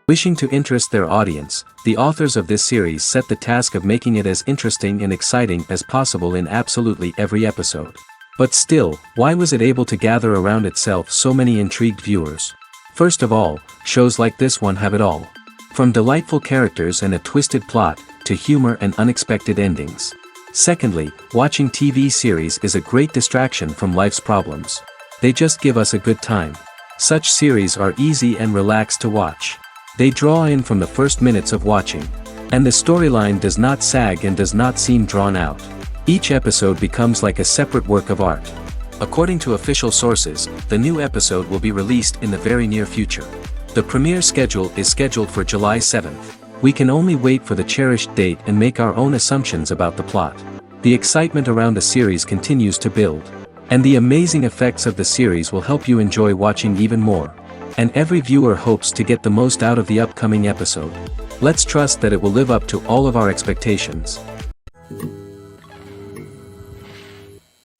Wishing to interest their audience, the authors of this series set the task of making it as interesting and exciting as possible in absolutely every episode. But still, why was it able to gather around itself so many intrigued viewers? First of all, shows like this one have it all. From delightful characters and a twisted plot, to humor and unexpected endings. Secondly, watching TV series is a great distraction from life's problems. They just give us a good time. Such series are easy and relaxed to watch. They draw in from the first minutes of watching. And the storyline does not sag and does not seem drawn out. Each episode becomes like a separate work of art. According to official sources, the new episode will be released in the very near future. The premiere schedule is scheduled for July 7th. We can only wait for the cherished date and make our own assumptions about the plot. The excitement around the series continues to build. And the amazing effects of the series will help you enjoy watching even more. And every viewer hopes to get the most out of the upcoming episode. Let's trust that it will live up to all of our expectations.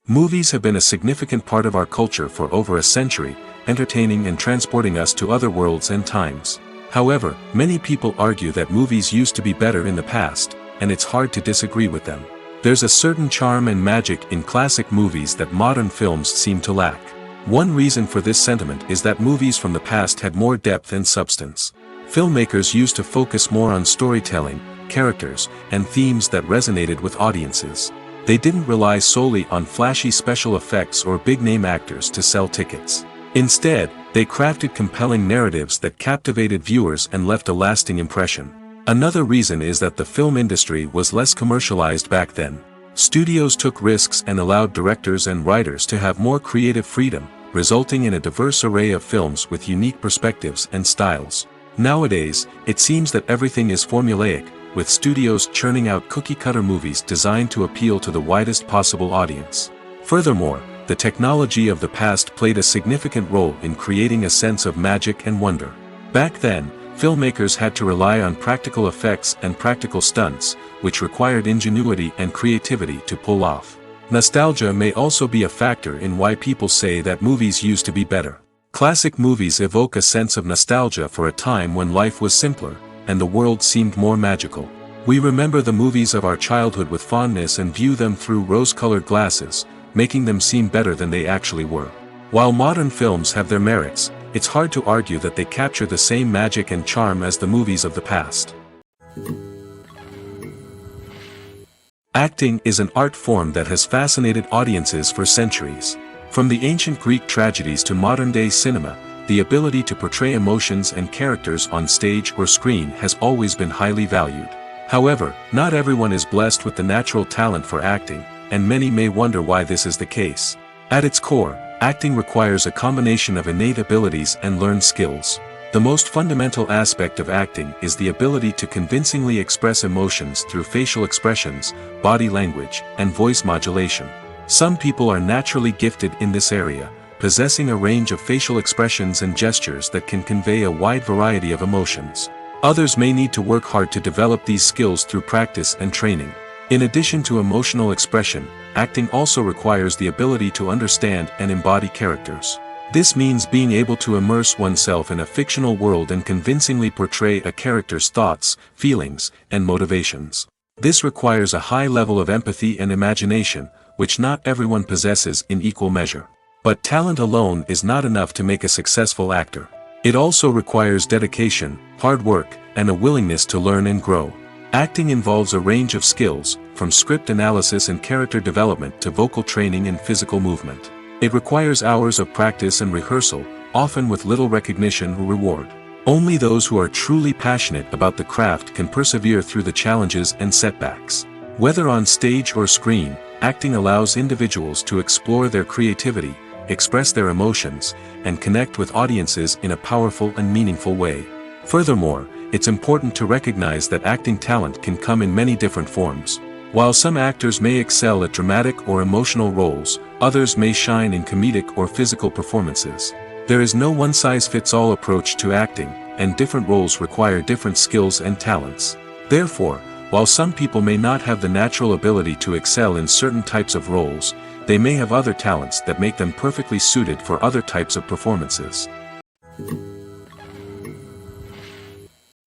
Movies have been a significant part of our culture for over a century, entertaining and transporting us to other worlds and times. However, many people argue that movies used to be better in the past, and it's hard to disagree with them. There's a certain charm and magic in classic movies that modern films seem to lack. One reason for this sentiment is that movies from the past had more depth and substance. Filmmakers used to focus more on storytelling, characters, and themes that resonated with audiences. They didn't rely solely on flashy special effects or big-name actors to sell tickets. Instead, they crafted compelling narratives that captivated viewers and left a lasting impression. Another reason is that the film industry was less commercialized back then. Studios took risks and allowed directors and writers to have more creative freedom, resulting in a diverse array of films with unique perspectives and styles. Nowadays, it seems that everything is formulaic, with studios churning out cookie-cutter movies designed to appeal to the widest possible audience. Furthermore, the technology of the past played a significant role in creating a sense of magic and wonder. Back then, filmmakers had to rely on practical effects and practical stunts, which required ingenuity and creativity to pull off. Nostalgia may also be a factor in why people say that movies used to be better. Classic movies evoke a sense of nostalgia for a time when life was simpler, and the world seemed more magical. We remember the movies of our childhood with fondness and view them through rose-colored glasses, making them seem better than they actually were. While modern films have their merits, it's hard to argue that they capture the same magic and charm as the movies of the past. Acting is an art form that has fascinated audiences for centuries. From the ancient Greek tragedies to modern-day cinema, the ability to portray emotions and characters on stage or screen has always been highly valued. However, not everyone is blessed with the natural talent for acting, and many may wonder why this is the case. At its core, acting requires a combination of innate abilities and learned skills. The most fundamental aspect of acting is the ability to convincingly express emotions through facial expressions, body language, and voice modulation. Some people are naturally gifted in this area, possessing a range of facial expressions and gestures that can convey a wide variety of emotions. Others may need to work hard to develop these skills through practice and training. In addition to emotional expression, acting also requires the ability to understand and embody characters. This means being able to immerse oneself in a fictional world and convincingly portray a character's thoughts, feelings, and motivations. This requires a high level of empathy and imagination, which not everyone possesses in equal measure. But talent alone is not enough to make a successful actor. It also requires dedication, hard work, and a willingness to learn and grow. Acting involves a range of skills, from script analysis and character development to vocal training and physical movement. It requires hours of practice and rehearsal, often with little recognition or reward. Only those who are truly passionate about the craft can persevere through the challenges and setbacks. Whether on stage or screen, acting allows individuals to explore their creativity, express their emotions, and connect with audiences in a powerful and meaningful way. Furthermore, it's important to recognize that acting talent can come in many different forms. While some actors may excel at dramatic or emotional roles, others may shine in comedic or physical performances. There is no one-size-fits-all approach to acting, and different roles require different skills and talents. Therefore, while some people may not have the natural ability to excel in certain types of roles, they may have other talents that make them perfectly suited for other types of performances.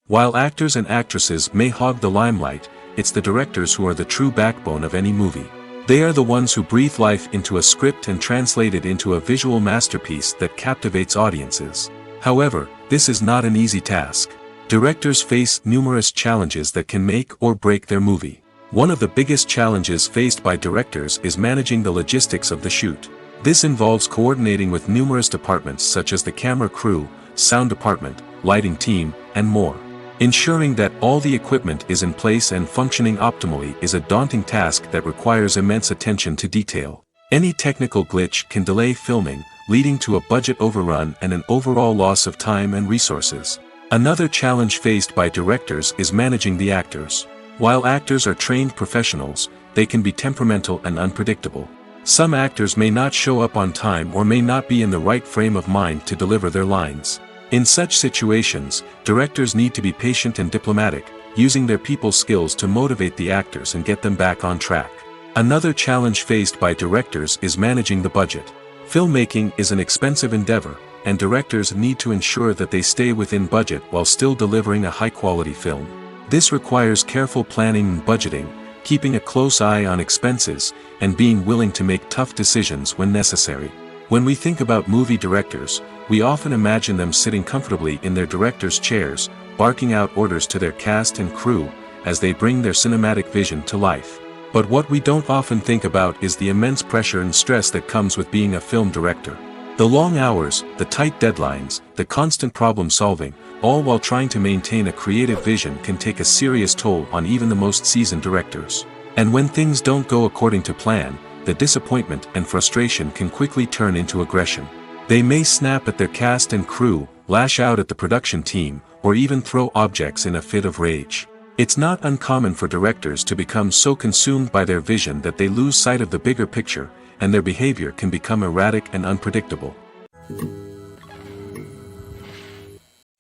While actors and actresses may hog the limelight, it's the directors who are the true backbone of any movie. They are the ones who breathe life into a script and translate it into a visual masterpiece that captivates audiences. However, this is not an easy task. Directors face numerous challenges that can make or break their movie. One of the biggest challenges faced by directors is managing the logistics of the shoot. This involves coordinating with numerous departments such as the camera crew, sound department, lighting team, and more. Ensuring that all the equipment is in place and functioning optimally is a daunting task that requires immense attention to detail. Any technical glitch can delay filming, leading to a budget overrun and an overall loss of time and resources. Another challenge faced by directors is managing the actors. While actors are trained professionals, they can be temperamental and unpredictable. Some actors may not show up on time or may not be in the right frame of mind to deliver their lines. In such situations, directors need to be patient and diplomatic, using their people skills to motivate the actors and get them back on track. Another challenge faced by directors is managing the budget. Filmmaking is an expensive endeavor, and directors need to ensure that they stay within budget while still delivering a high-quality film. This requires careful planning and budgeting, keeping a close eye on expenses, and being willing to make tough decisions when necessary. When we think about movie directors, we often imagine them sitting comfortably in their director's chairs, barking out orders to their cast and crew, as they bring their cinematic vision to life. But what we don't often think about is the immense pressure and stress that comes with being a film director. The long hours, the tight deadlines, the constant problem solving, all while trying to maintain a creative vision can take a serious toll on even the most seasoned directors. And when things don't go according to plan, the disappointment and frustration can quickly turn into aggression. They may snap at their cast and crew, lash out at the production team, or even throw objects in a fit of rage. It's not uncommon for directors to become so consumed by their vision that they lose sight of the bigger picture, and their behavior can become erratic and unpredictable.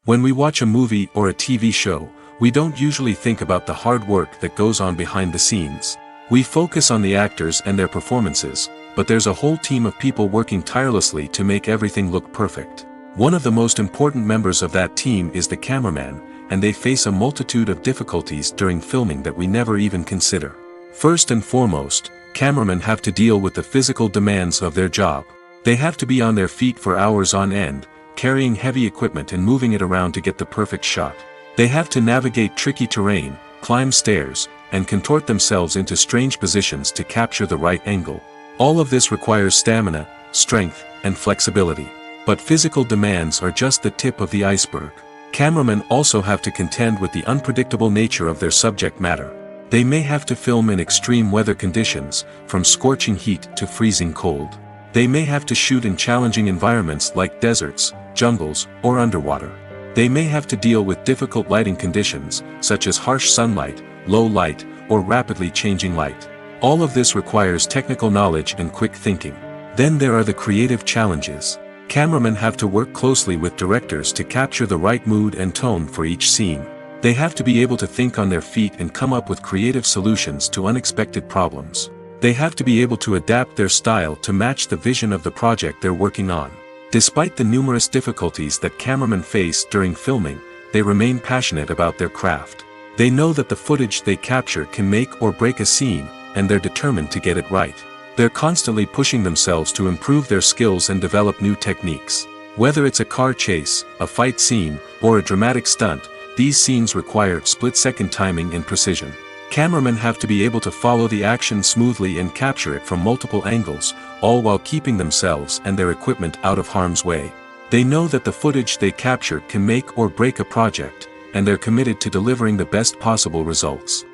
When we watch a movie or a TV show, we don't usually think about the hard work that goes on behind the scenes. We focus on the actors and their performances, but there's a whole team of people working tirelessly to make everything look perfect. One of the most important members of that team is the cameraman, and they face a multitude of difficulties during filming that we never even consider. First and foremost, cameramen have to deal with the physical demands of their job. They have to be on their feet for hours on end, carrying heavy equipment and moving it around to get the perfect shot. They have to navigate tricky terrain, climb stairs, and contort themselves into strange positions to capture the right angle. All of this requires stamina, strength, and flexibility. But physical demands are just the tip of the iceberg. Cameramen also have to contend with the unpredictable nature of their subject matter. They may have to film in extreme weather conditions, from scorching heat to freezing cold. They may have to shoot in challenging environments like deserts, jungles, or underwater. They may have to deal with difficult lighting conditions, such as harsh sunlight, low light, or rapidly changing light. All of this requires technical knowledge and quick thinking. Then there are the creative challenges. Cameramen have to work closely with directors to capture the right mood and tone for each scene. They have to be able to think on their feet and come up with creative solutions to unexpected problems. They have to be able to adapt their style to match the vision of the project they're working on. Despite the numerous difficulties that cameramen face during filming, they remain passionate about their craft. They know that the footage they capture can make or break a scene, and they're determined to get it right. They're constantly pushing themselves to improve their skills and develop new techniques. Whether it's a car chase, a fight scene, or a dramatic stunt, these scenes require split-second timing and precision. Cameramen have to be able to follow the action smoothly and capture it from multiple angles, all while keeping themselves and their equipment out of harm's way. They know that the footage they capture can make or break a project, and they're committed to delivering the best possible results.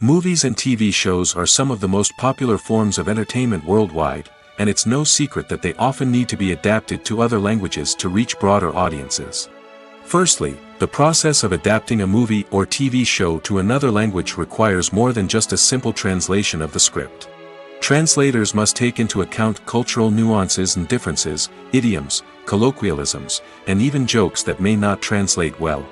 Movies and TV shows are some of the most popular forms of entertainment worldwide, and it's no secret that they often need to be adapted to other languages to reach broader audiences. Firstly, the process of adapting a movie or TV show to another language requires more than just a simple translation of the script. Translators must take into account cultural nuances and differences, idioms, colloquialisms, and even jokes that may not translate well.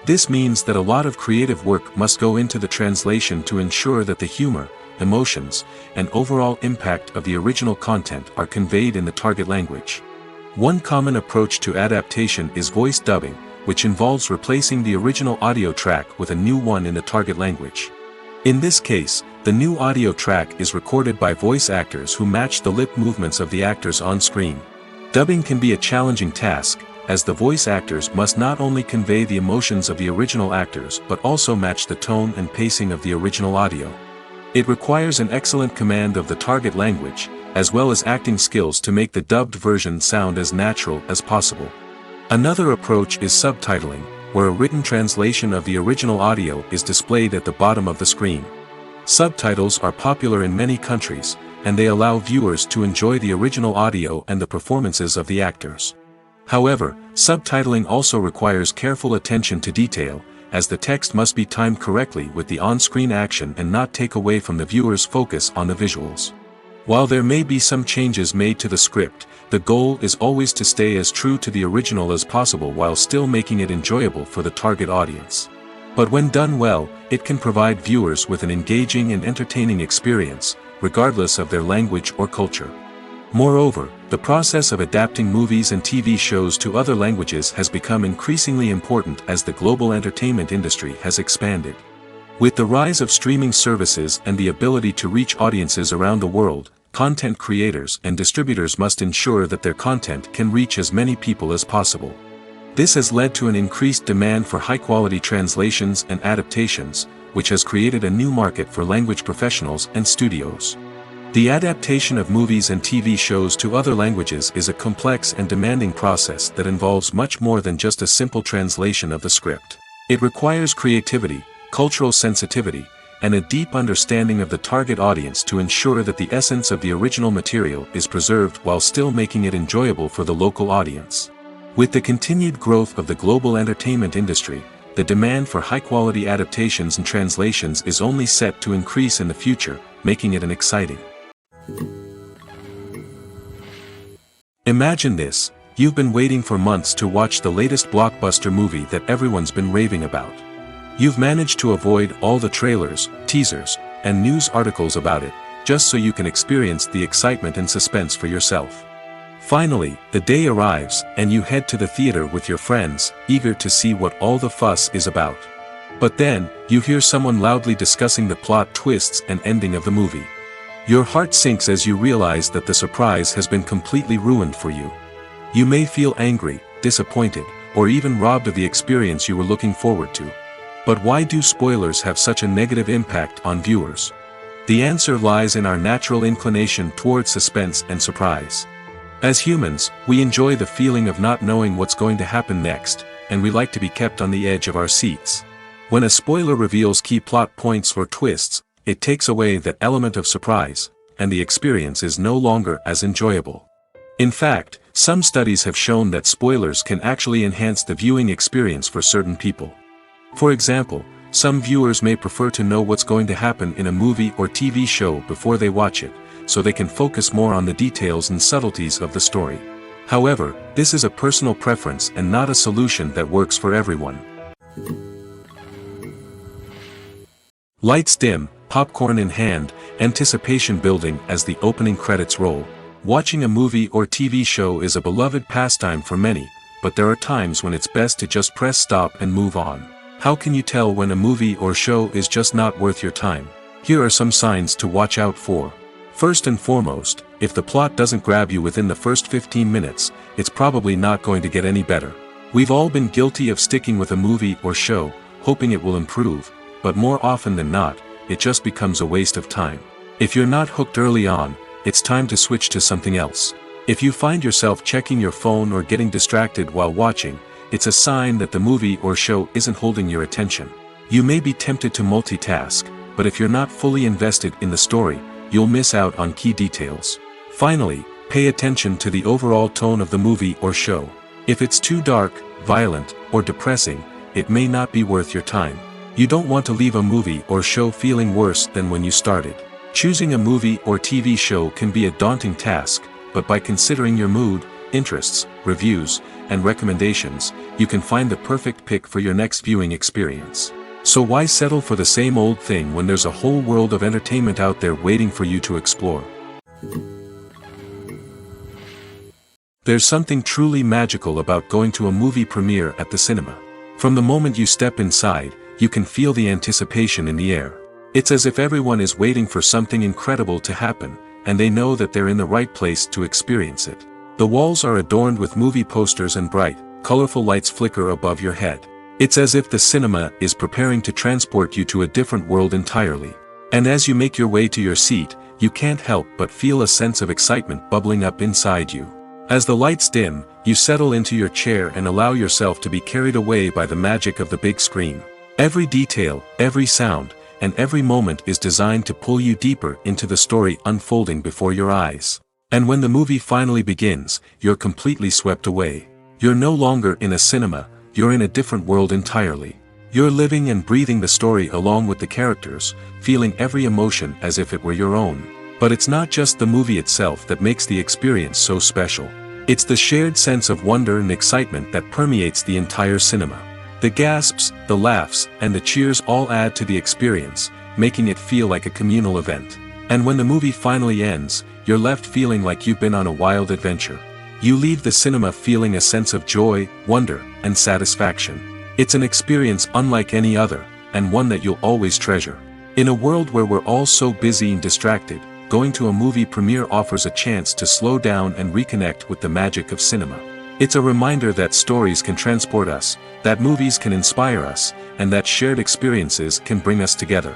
This means that a lot of creative work must go into the translation to ensure that the humor, emotions, and overall impact of the original content are conveyed in the target language. One common approach to adaptation is voice dubbing, which involves replacing the original audio track with a new one in the target language. In this case, the new audio track is recorded by voice actors who match the lip movements of the actors on screen. Dubbing can be a challenging task, as the voice actors must not only convey the emotions of the original actors but also match the tone and pacing of the original audio. It requires an excellent command of the target language, as well as acting skills to make the dubbed version sound as natural as possible. Another approach is subtitling, where a written translation of the original audio is displayed at the bottom of the screen. Subtitles are popular in many countries, and they allow viewers to enjoy the original audio and the performances of the actors. However, subtitling also requires careful attention to detail, as the text must be timed correctly with the on-screen action and not take away from the viewer's focus on the visuals. While there may be some changes made to the script, the goal is always to stay as true to the original as possible while still making it enjoyable for the target audience. But when done well, it can provide viewers with an engaging and entertaining experience, regardless of their language or culture. Moreover, the process of adapting movies and TV shows to other languages has become increasingly important as the global entertainment industry has expanded. With the rise of streaming services and the ability to reach audiences around the world, content creators and distributors must ensure that their content can reach as many people as possible. This has led to an increased demand for high-quality translations and adaptations, which has created a new market for language professionals and studios. The adaptation of movies and TV shows to other languages is a complex and demanding process that involves much more than just a simple translation of the script. It requires creativity, cultural sensitivity, and a deep understanding of the target audience to ensure that the essence of the original material is preserved while still making it enjoyable for the local audience. With the continued growth of the global entertainment industry, the demand for high-quality adaptations and translations is only set to increase in the future, making it an exciting. Imagine this: you've been waiting for months to watch the latest blockbuster movie that everyone's been raving about. You've managed to avoid all the trailers, teasers, and news articles about it, just so you can experience the excitement and suspense for yourself. Finally, the day arrives, and you head to the theater with your friends, eager to see what all the fuss is about. But then, you hear someone loudly discussing the plot twists and ending of the movie. Your heart sinks as you realize that the surprise has been completely ruined for you. You may feel angry, disappointed, or even robbed of the experience you were looking forward to. But why do spoilers have such a negative impact on viewers? The answer lies in our natural inclination toward suspense and surprise. As humans, we enjoy the feeling of not knowing what's going to happen next, and we like to be kept on the edge of our seats. When a spoiler reveals key plot points or twists, it takes away that element of surprise, and the experience is no longer as enjoyable. In fact, some studies have shown that spoilers can actually enhance the viewing experience for certain people. For example, some viewers may prefer to know what's going to happen in a movie or TV show before they watch it, so they can focus more on the details and subtleties of the story. However, this is a personal preference and not a solution that works for everyone. Lights dim, popcorn in hand, anticipation building as the opening credits roll. Watching a movie or TV show is a beloved pastime for many, but there are times when it's best to just press stop and move on. How can you tell when a movie or show is just not worth your time? Here are some signs to watch out for. First and foremost, if the plot doesn't grab you within the first 15 minutes, it's probably not going to get any better. We've all been guilty of sticking with a movie or show, hoping it will improve, but more often than not, it just becomes a waste of time. If you're not hooked early on, it's time to switch to something else. If you find yourself checking your phone or getting distracted while watching, it's a sign that the movie or show isn't holding your attention. You may be tempted to multitask, but if you're not fully invested in the story, you'll miss out on key details. Finally, pay attention to the overall tone of the movie or show. If it's too dark, violent, or depressing, it may not be worth your time. You don't want to leave a movie or show feeling worse than when you started. Choosing a movie or TV show can be a daunting task, but by considering your mood, interests, reviews, and recommendations, you can find the perfect pick for your next viewing experience. So why settle for the same old thing when there's a whole world of entertainment out there waiting for you to explore? There's something truly magical about going to a movie premiere at the cinema. From the moment you step inside, you can feel the anticipation in the air. It's as if everyone is waiting for something incredible to happen, and they know that they're in the right place to experience it. The walls are adorned with movie posters and bright, colorful lights flicker above your head. It's as if the cinema is preparing to transport you to a different world entirely. And as you make your way to your seat, you can't help but feel a sense of excitement bubbling up inside you. As the lights dim, you settle into your chair and allow yourself to be carried away by the magic of the big screen. Every detail, every sound, and every moment is designed to pull you deeper into the story unfolding before your eyes. And when the movie finally begins, you're completely swept away. You're no longer in a cinema, you're in a different world entirely. You're living and breathing the story along with the characters, feeling every emotion as if it were your own. But it's not just the movie itself that makes the experience so special. It's the shared sense of wonder and excitement that permeates the entire cinema. The gasps, the laughs, and the cheers all add to the experience, making it feel like a communal event. And when the movie finally ends, you're left feeling like you've been on a wild adventure. You leave the cinema feeling a sense of joy, wonder, and satisfaction. It's an experience unlike any other, and one that you'll always treasure. In a world where we're all so busy and distracted, going to a movie premiere offers a chance to slow down and reconnect with the magic of cinema. It's a reminder that stories can transport us, that movies can inspire us, and that shared experiences can bring us together.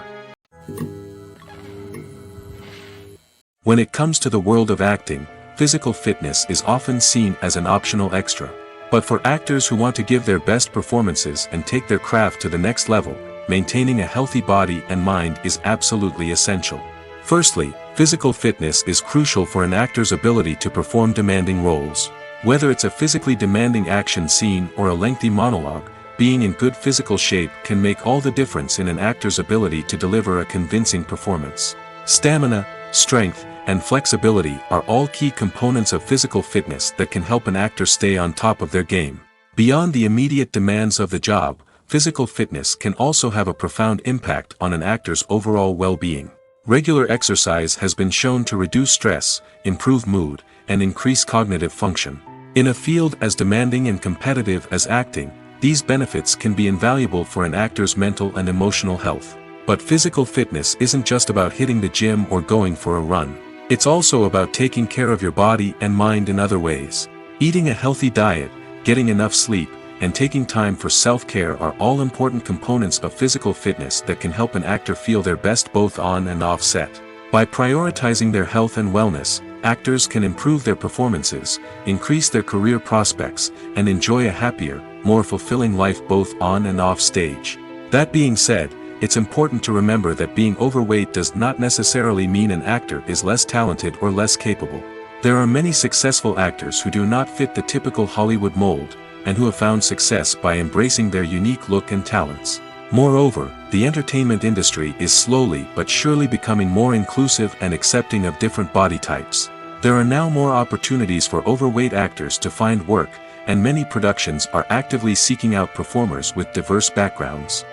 When it comes to the world of acting, physical fitness is often seen as an optional extra. But for actors who want to give their best performances and take their craft to the next level, maintaining a healthy body and mind is absolutely essential. Firstly, physical fitness is crucial for an actor's ability to perform demanding roles. Whether it's a physically demanding action scene or a lengthy monologue, being in good physical shape can make all the difference in an actor's ability to deliver a convincing performance. Stamina, strength, and flexibility are all key components of physical fitness that can help an actor stay on top of their game. Beyond the immediate demands of the job, physical fitness can also have a profound impact on an actor's overall well-being. Regular exercise has been shown to reduce stress, improve mood, and increase cognitive function. In a field as demanding and competitive as acting, these benefits can be invaluable for an actor's mental and emotional health. But physical fitness isn't just about hitting the gym or going for a run. It's also about taking care of your body and mind in other ways. Eating a healthy diet, getting enough sleep, and taking time for self-care are all important components of physical fitness that can help an actor feel their best both on and off set. By prioritizing their health and wellness, actors can improve their performances, increase their career prospects, and enjoy a happier, more fulfilling life both on and off stage. That being said, it's important to remember that being overweight does not necessarily mean an actor is less talented or less capable. There are many successful actors who do not fit the typical Hollywood mold, and who have found success by embracing their unique look and talents. Moreover, the entertainment industry is slowly but surely becoming more inclusive and accepting of different body types. There are now more opportunities for overweight actors to find work, and many productions are actively seeking out performers with diverse backgrounds.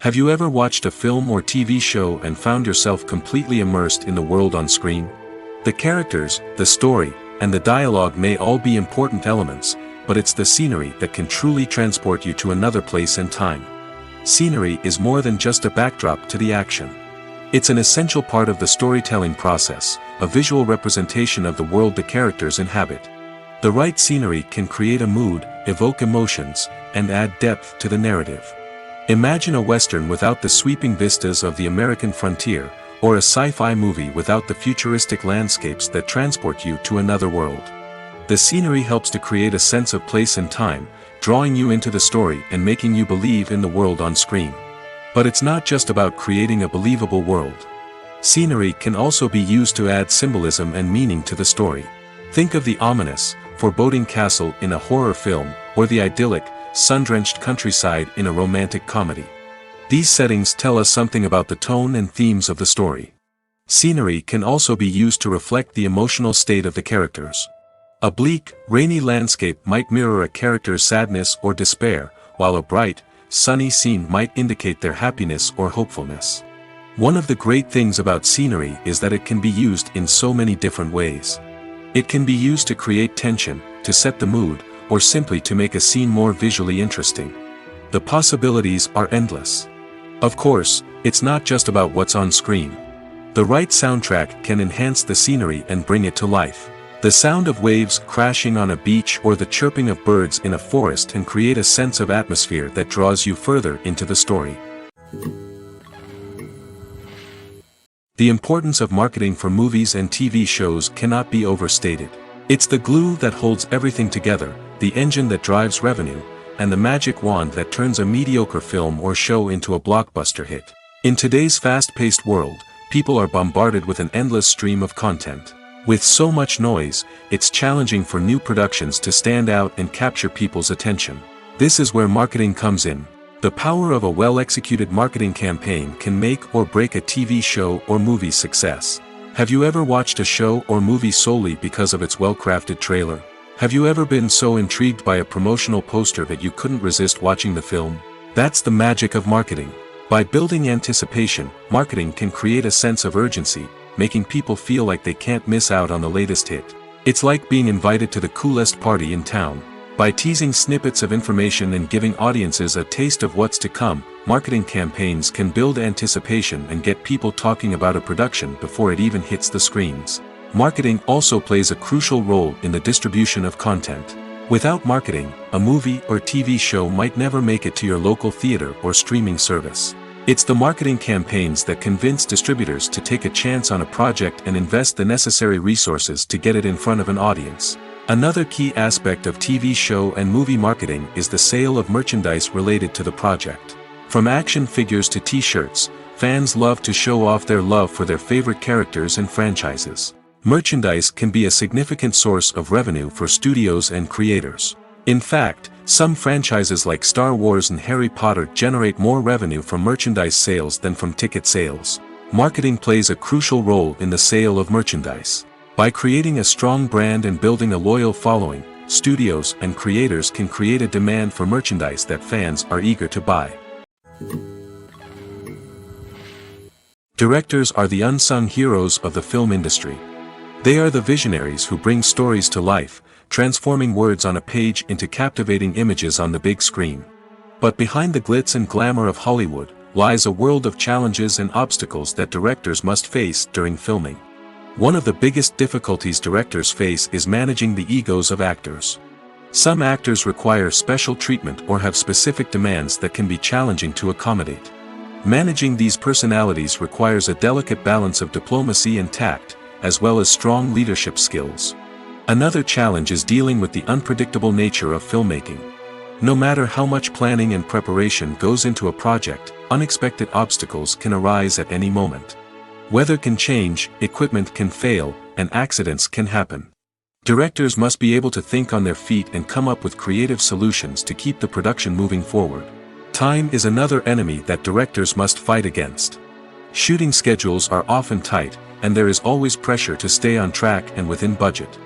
Have you ever watched a film or TV show and found yourself completely immersed in the world on screen? The characters, the story, and the dialogue may all be important elements, but it's the scenery that can truly transport you to another place and time. Scenery is more than just a backdrop to the action. It's an essential part of the storytelling process, a visual representation of the world the characters inhabit. The right scenery can create a mood, evoke emotions, and add depth to the narrative. Imagine a Western without the sweeping vistas of the American frontier, or a sci-fi movie without the futuristic landscapes that transport you to another world. The scenery helps to create a sense of place and time, drawing you into the story and making you believe in the world on screen. But it's not just about creating a believable world. Scenery can also be used to add symbolism and meaning to the story. Think of the ominous, foreboding castle in a horror film, or the idyllic, sun-drenched countryside in a romantic comedy. These settings tell us something about the tone and themes of the story. Scenery can also be used to reflect the emotional state of the characters. A bleak, rainy landscape might mirror a character's sadness or despair, while a bright, sunny scene might indicate their happiness or hopefulness. One of the great things about scenery is that it can be used in so many different ways. It can be used to create tension, to set the mood, or simply to make a scene more visually interesting. The possibilities are endless. Of course, it's not just about what's on screen. The right soundtrack can enhance the scenery and bring it to life. The sound of waves crashing on a beach or the chirping of birds in a forest can create a sense of atmosphere that draws you further into the story. The importance of marketing for movies and TV shows cannot be overstated. It's the glue that holds everything together, the engine that drives revenue, and the magic wand that turns a mediocre film or show into a blockbuster hit. In today's fast-paced world, people are bombarded with an endless stream of content. With so much noise, it's challenging for new productions to stand out and capture people's attention. This is where marketing comes in. The power of a well-executed marketing campaign can make or break a TV show or movie's success. Have you ever watched a show or movie solely because of its well-crafted trailer? Have you ever been so intrigued by a promotional poster that you couldn't resist watching the film? That's the magic of marketing. By building anticipation, marketing can create a sense of urgency, making people feel like they can't miss out on the latest hit. It's like being invited to the coolest party in town. By teasing snippets of information and giving audiences a taste of what's to come, marketing campaigns can build anticipation and get people talking about a production before it even hits the screens. Marketing also plays a crucial role in the distribution of content. Without marketing, a movie or TV show might never make it to your local theater or streaming service. It's the marketing campaigns that convince distributors to take a chance on a project and invest the necessary resources to get it in front of an audience. Another key aspect of TV show and movie marketing is the sale of merchandise related to the project. From action figures to t-shirts, fans love to show off their love for their favorite characters and franchises. Merchandise can be a significant source of revenue for studios and creators. In fact, some franchises like Star Wars and Harry Potter generate more revenue from merchandise sales than from ticket sales. Marketing plays a crucial role in the sale of merchandise. By creating a strong brand and building a loyal following, studios and creators can create a demand for merchandise that fans are eager to buy. Directors are the unsung heroes of the film industry. They are the visionaries who bring stories to life, transforming words on a page into captivating images on the big screen. But behind the glitz and glamour of Hollywood, lies a world of challenges and obstacles that directors must face during filming. One of the biggest difficulties directors face is managing the egos of actors. Some actors require special treatment or have specific demands that can be challenging to accommodate. Managing these personalities requires a delicate balance of diplomacy and tact, as well as strong leadership skills. Another challenge is dealing with the unpredictable nature of filmmaking. No matter how much planning and preparation goes into a project, unexpected obstacles can arise at any moment. Weather can change, equipment can fail, and accidents can happen. Directors must be able to think on their feet and come up with creative solutions to keep the production moving forward. Time is another enemy that directors must fight against. Shooting schedules are often tight, and there is always pressure to stay on track and within budget.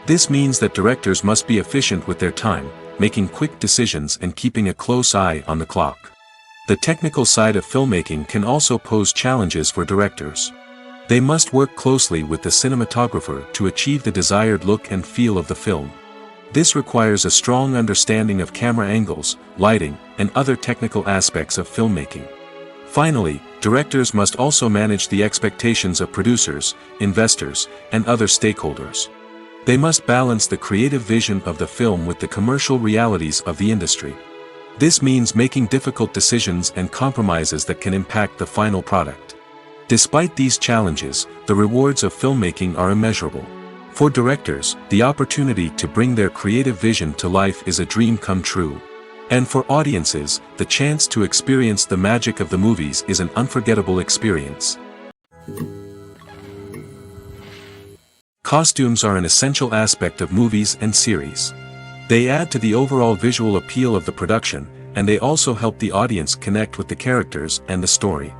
This means that directors must be efficient with their time, making quick decisions and keeping a close eye on the clock. The technical side of filmmaking can also pose challenges for directors. They must work closely with the cinematographer to achieve the desired look and feel of the film. This requires a strong understanding of camera angles, lighting, and other technical aspects of filmmaking. Finally, directors must also manage the expectations of producers, investors, and other stakeholders. They must balance the creative vision of the film with the commercial realities of the industry. This means making difficult decisions and compromises that can impact the final product. Despite these challenges, the rewards of filmmaking are immeasurable. For directors, the opportunity to bring their creative vision to life is a dream come true. And for audiences, the chance to experience the magic of the movies is an unforgettable experience. Costumes are an essential aspect of movies and series. They add to the overall visual appeal of the production, and they also help the audience connect with the characters and the story.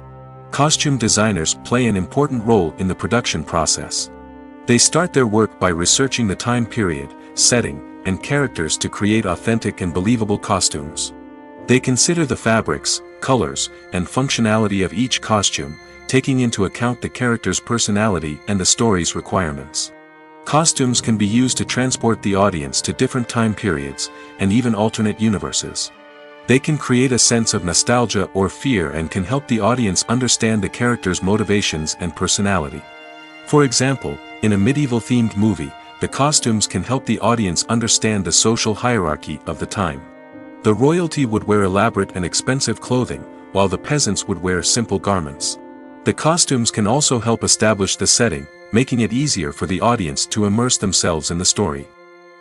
Costume designers play an important role in the production process. They start their work by researching the time period, setting, and characters to create authentic and believable costumes. They consider the fabrics, colors, and functionality of each costume, taking into account the character's personality and the story's requirements. Costumes can be used to transport the audience to different time periods, and even alternate universes. They can create a sense of nostalgia or fear and can help the audience understand the character's motivations and personality. For example, in a medieval-themed movie, the costumes can help the audience understand the social hierarchy of the time. The royalty would wear elaborate and expensive clothing, while the peasants would wear simple garments. The costumes can also help establish the setting, making it easier for the audience to immerse themselves in the story.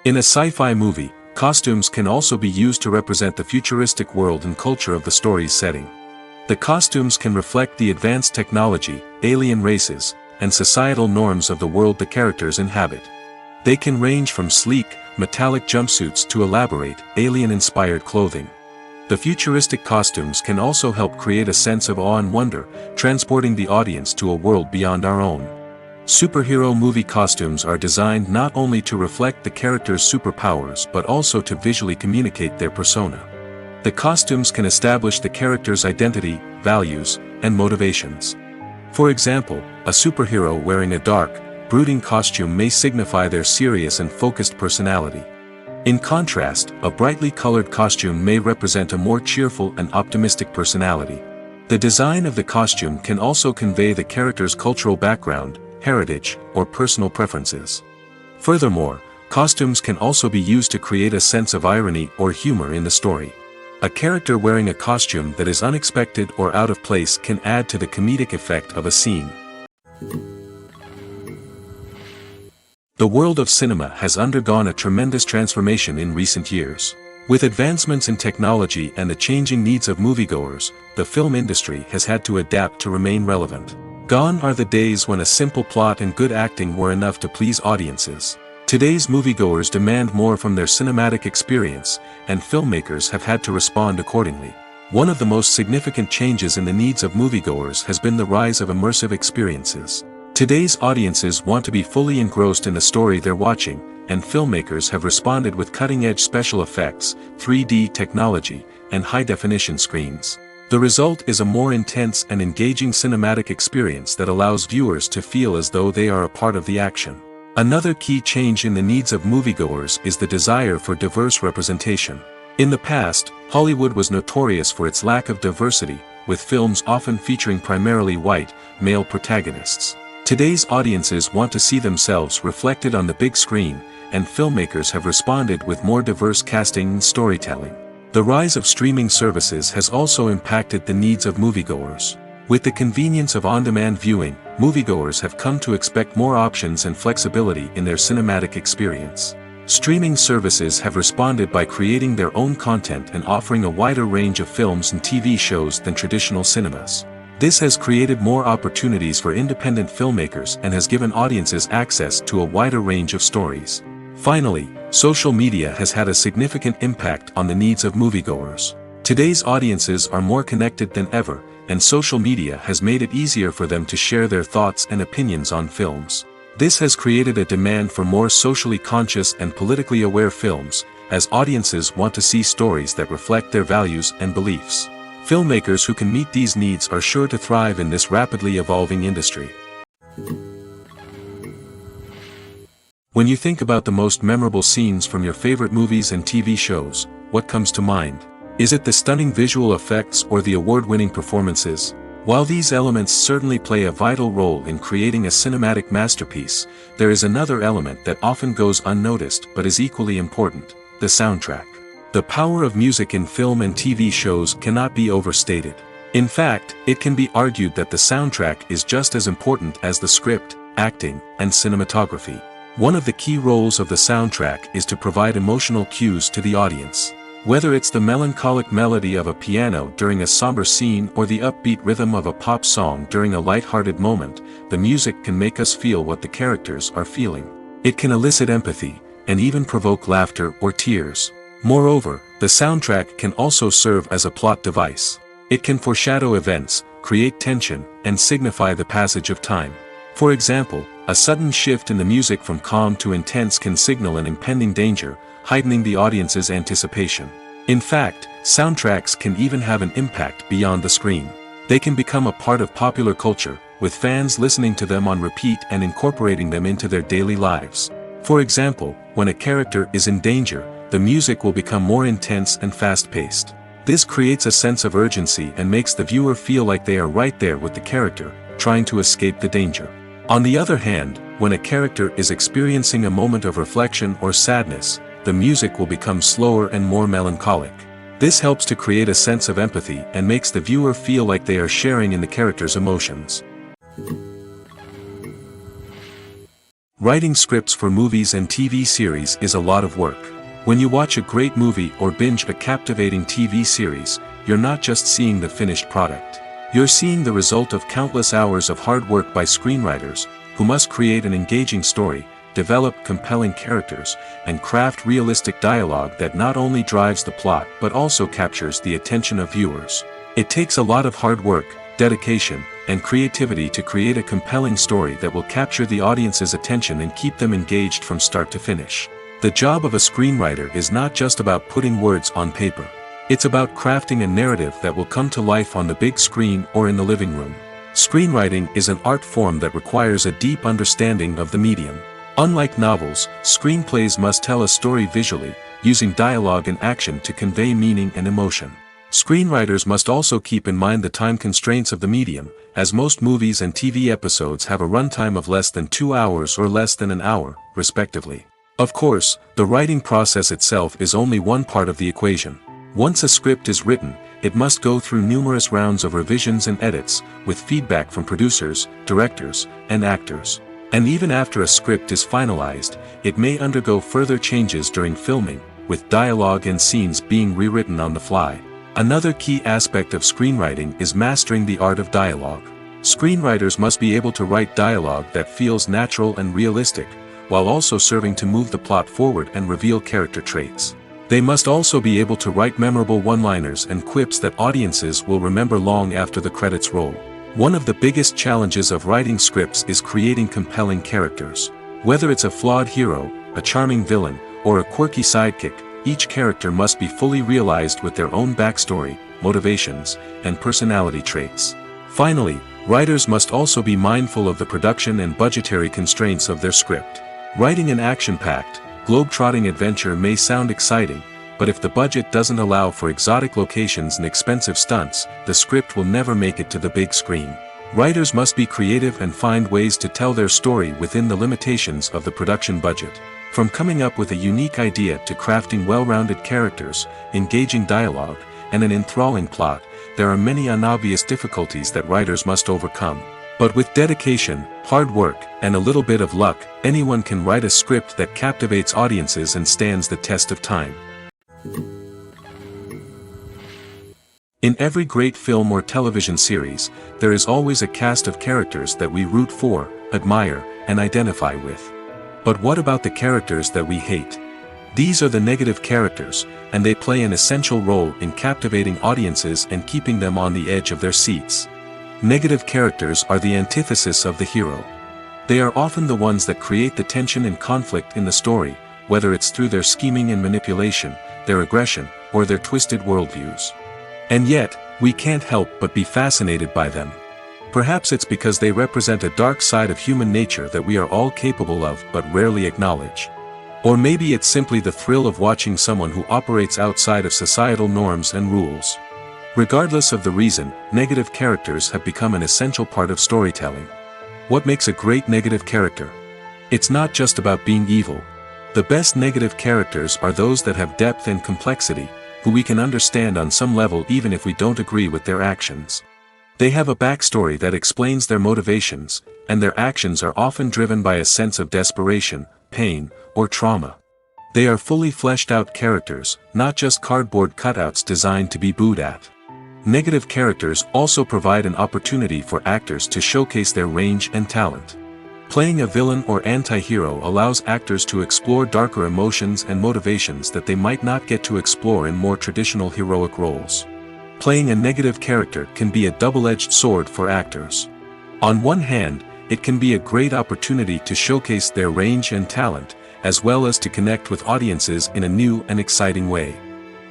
In a sci-fi movie, costumes can also be used to represent the futuristic world and culture of the story's setting. The costumes can reflect the advanced technology, alien races, and societal norms of the world the characters inhabit. They can range from sleek, metallic jumpsuits to elaborate, alien-inspired clothing. The futuristic costumes can also help create a sense of awe and wonder, transporting the audience to a world beyond our own. Superhero movie costumes are designed not only to reflect the character's superpowers but also to visually communicate their persona. The costumes can establish the character's identity, values, and motivations. For example, a superhero wearing a dark, brooding costume may signify their serious and focused personality. In contrast, a brightly colored costume may represent a more cheerful and optimistic personality. The design of the costume can also convey the character's cultural background, heritage, or personal preferences. Furthermore, costumes can also be used to create a sense of irony or humor in the story. A character wearing a costume that is unexpected or out of place can add to the comedic effect of a scene. The world of cinema has undergone a tremendous transformation in recent years. With advancements in technology and the changing needs of moviegoers, the film industry has had to adapt to remain relevant. Gone are the days when a simple plot and good acting were enough to please audiences. Today's moviegoers demand more from their cinematic experience, and filmmakers have had to respond accordingly. One of the most significant changes in the needs of moviegoers has been the rise of immersive experiences. Today's audiences want to be fully engrossed in the story they're watching, and filmmakers have responded with cutting-edge special effects, 3D technology, and high-definition screens. The result is a more intense and engaging cinematic experience that allows viewers to feel as though they are a part of the action. Another key change in the needs of moviegoers is the desire for diverse representation. In the past, Hollywood was notorious for its lack of diversity, with films often featuring primarily white, male protagonists. Today's audiences want to see themselves reflected on the big screen, and filmmakers have responded with more diverse casting and storytelling. The rise of streaming services has also impacted the needs of moviegoers. With the convenience of on-demand viewing, moviegoers have come to expect more options and flexibility in their cinematic experience. Streaming services have responded by creating their own content and offering a wider range of films and TV shows than traditional cinemas. This has created more opportunities for independent filmmakers and has given audiences access to a wider range of stories. Finally, social media has had a significant impact on the needs of moviegoers. Today's audiences are more connected than ever, and social media has made it easier for them to share their thoughts and opinions on films. This has created a demand for more socially conscious and politically aware films, as audiences want to see stories that reflect their values and beliefs. Filmmakers who can meet these needs are sure to thrive in this rapidly evolving industry. When you think about the most memorable scenes from your favorite movies and TV shows, what comes to mind? Is it the stunning visual effects or the award-winning performances? While these elements certainly play a vital role in creating a cinematic masterpiece, there is another element that often goes unnoticed but is equally important: the soundtrack. The power of music in film and TV shows cannot be overstated. In fact, it can be argued that the soundtrack is just as important as the script, acting, and cinematography. One of the key roles of the soundtrack is to provide emotional cues to the audience. Whether it's the melancholic melody of a piano during a somber scene or the upbeat rhythm of a pop song during a light-hearted moment, the music can make us feel what the characters are feeling. It can elicit empathy, and even provoke laughter or tears. Moreover, the soundtrack can also serve as a plot device. It can foreshadow events, create tension, and signify the passage of time. For example, a sudden shift in the music from calm to intense can signal an impending danger, heightening the audience's anticipation. In fact, soundtracks can even have an impact beyond the screen. They can become a part of popular culture, with fans listening to them on repeat and incorporating them into their daily lives. For example, when a character is in danger, the music will become more intense and fast-paced. This creates a sense of urgency and makes the viewer feel like they are right there with the character, trying to escape the danger. On the other hand, when a character is experiencing a moment of reflection or sadness, the music will become slower and more melancholic. This helps to create a sense of empathy and makes the viewer feel like they are sharing in the character's emotions. Writing scripts for movies and TV series is a lot of work. When you watch a great movie or binge a captivating TV series, you're not just seeing the finished product. You're seeing the result of countless hours of hard work by screenwriters, who must create an engaging story, develop compelling characters, and craft realistic dialogue that not only drives the plot but also captures the attention of viewers. It takes a lot of hard work, dedication, and creativity to create a compelling story that will capture the audience's attention and keep them engaged from start to finish. The job of a screenwriter is not just about putting words on paper. It's about crafting a narrative that will come to life on the big screen or in the living room. Screenwriting is an art form that requires a deep understanding of the medium. Unlike novels, screenplays must tell a story visually, using dialogue and action to convey meaning and emotion. Screenwriters must also keep in mind the time constraints of the medium, as most movies and TV episodes have a runtime of less than 2 hours or less than an hour, respectively. Of course, the writing process itself is only one part of the equation. Once a script is written, it must go through numerous rounds of revisions and edits, with feedback from producers, directors, and actors. And even after a script is finalized, it may undergo further changes during filming, with dialogue and scenes being rewritten on the fly. Another key aspect of screenwriting is mastering the art of dialogue. Screenwriters must be able to write dialogue that feels natural and realistic, while also serving to move the plot forward and reveal character traits. They must also be able to write memorable one-liners and quips that audiences will remember long after the credits roll. One of the biggest challenges of writing scripts is creating compelling characters. Whether it's a flawed hero, a charming villain, or a quirky sidekick, each character must be fully realized with their own backstory, motivations, and personality traits. Finally, writers must also be mindful of the production and budgetary constraints of their script. Writing an action-packed, globe-trotting adventure may sound exciting, but if the budget doesn't allow for exotic locations and expensive stunts, the script will never make it to the big screen. Writers must be creative and find ways to tell their story within the limitations of the production budget. From coming up with a unique idea to crafting well-rounded characters, engaging dialogue, and an enthralling plot, there are many unobvious difficulties that writers must overcome. But with dedication, hard work, and a little bit of luck, anyone can write a script that captivates audiences and stands the test of time. In every great film or television series, there is always a cast of characters that we root for, admire, and identify with. But what about the characters that we hate? These are the negative characters, and they play an essential role in captivating audiences and keeping them on the edge of their seats. Negative characters are the antithesis of the hero. They are often the ones that create the tension and conflict in the story, whether it's through their scheming and manipulation, their aggression, or their twisted worldviews. And yet, we can't help but be fascinated by them. Perhaps it's because they represent a dark side of human nature that we are all capable of but rarely acknowledge. Or maybe it's simply the thrill of watching someone who operates outside of societal norms and rules. Regardless of the reason, negative characters have become an essential part of storytelling. What makes a great negative character? It's not just about being evil. The best negative characters are those that have depth and complexity, who we can understand on some level even if we don't agree with their actions. They have a backstory that explains their motivations, and their actions are often driven by a sense of desperation, pain, or trauma. They are fully fleshed out characters, not just cardboard cutouts designed to be booed at. Negative characters also provide an opportunity for actors to showcase their range and talent. Playing a villain or anti-hero allows actors to explore darker emotions and motivations that they might not get to explore in more traditional heroic roles. Playing a negative character can be a double-edged sword for actors. On one hand, it can be a great opportunity to showcase their range and talent, as well as to connect with audiences in a new and exciting way.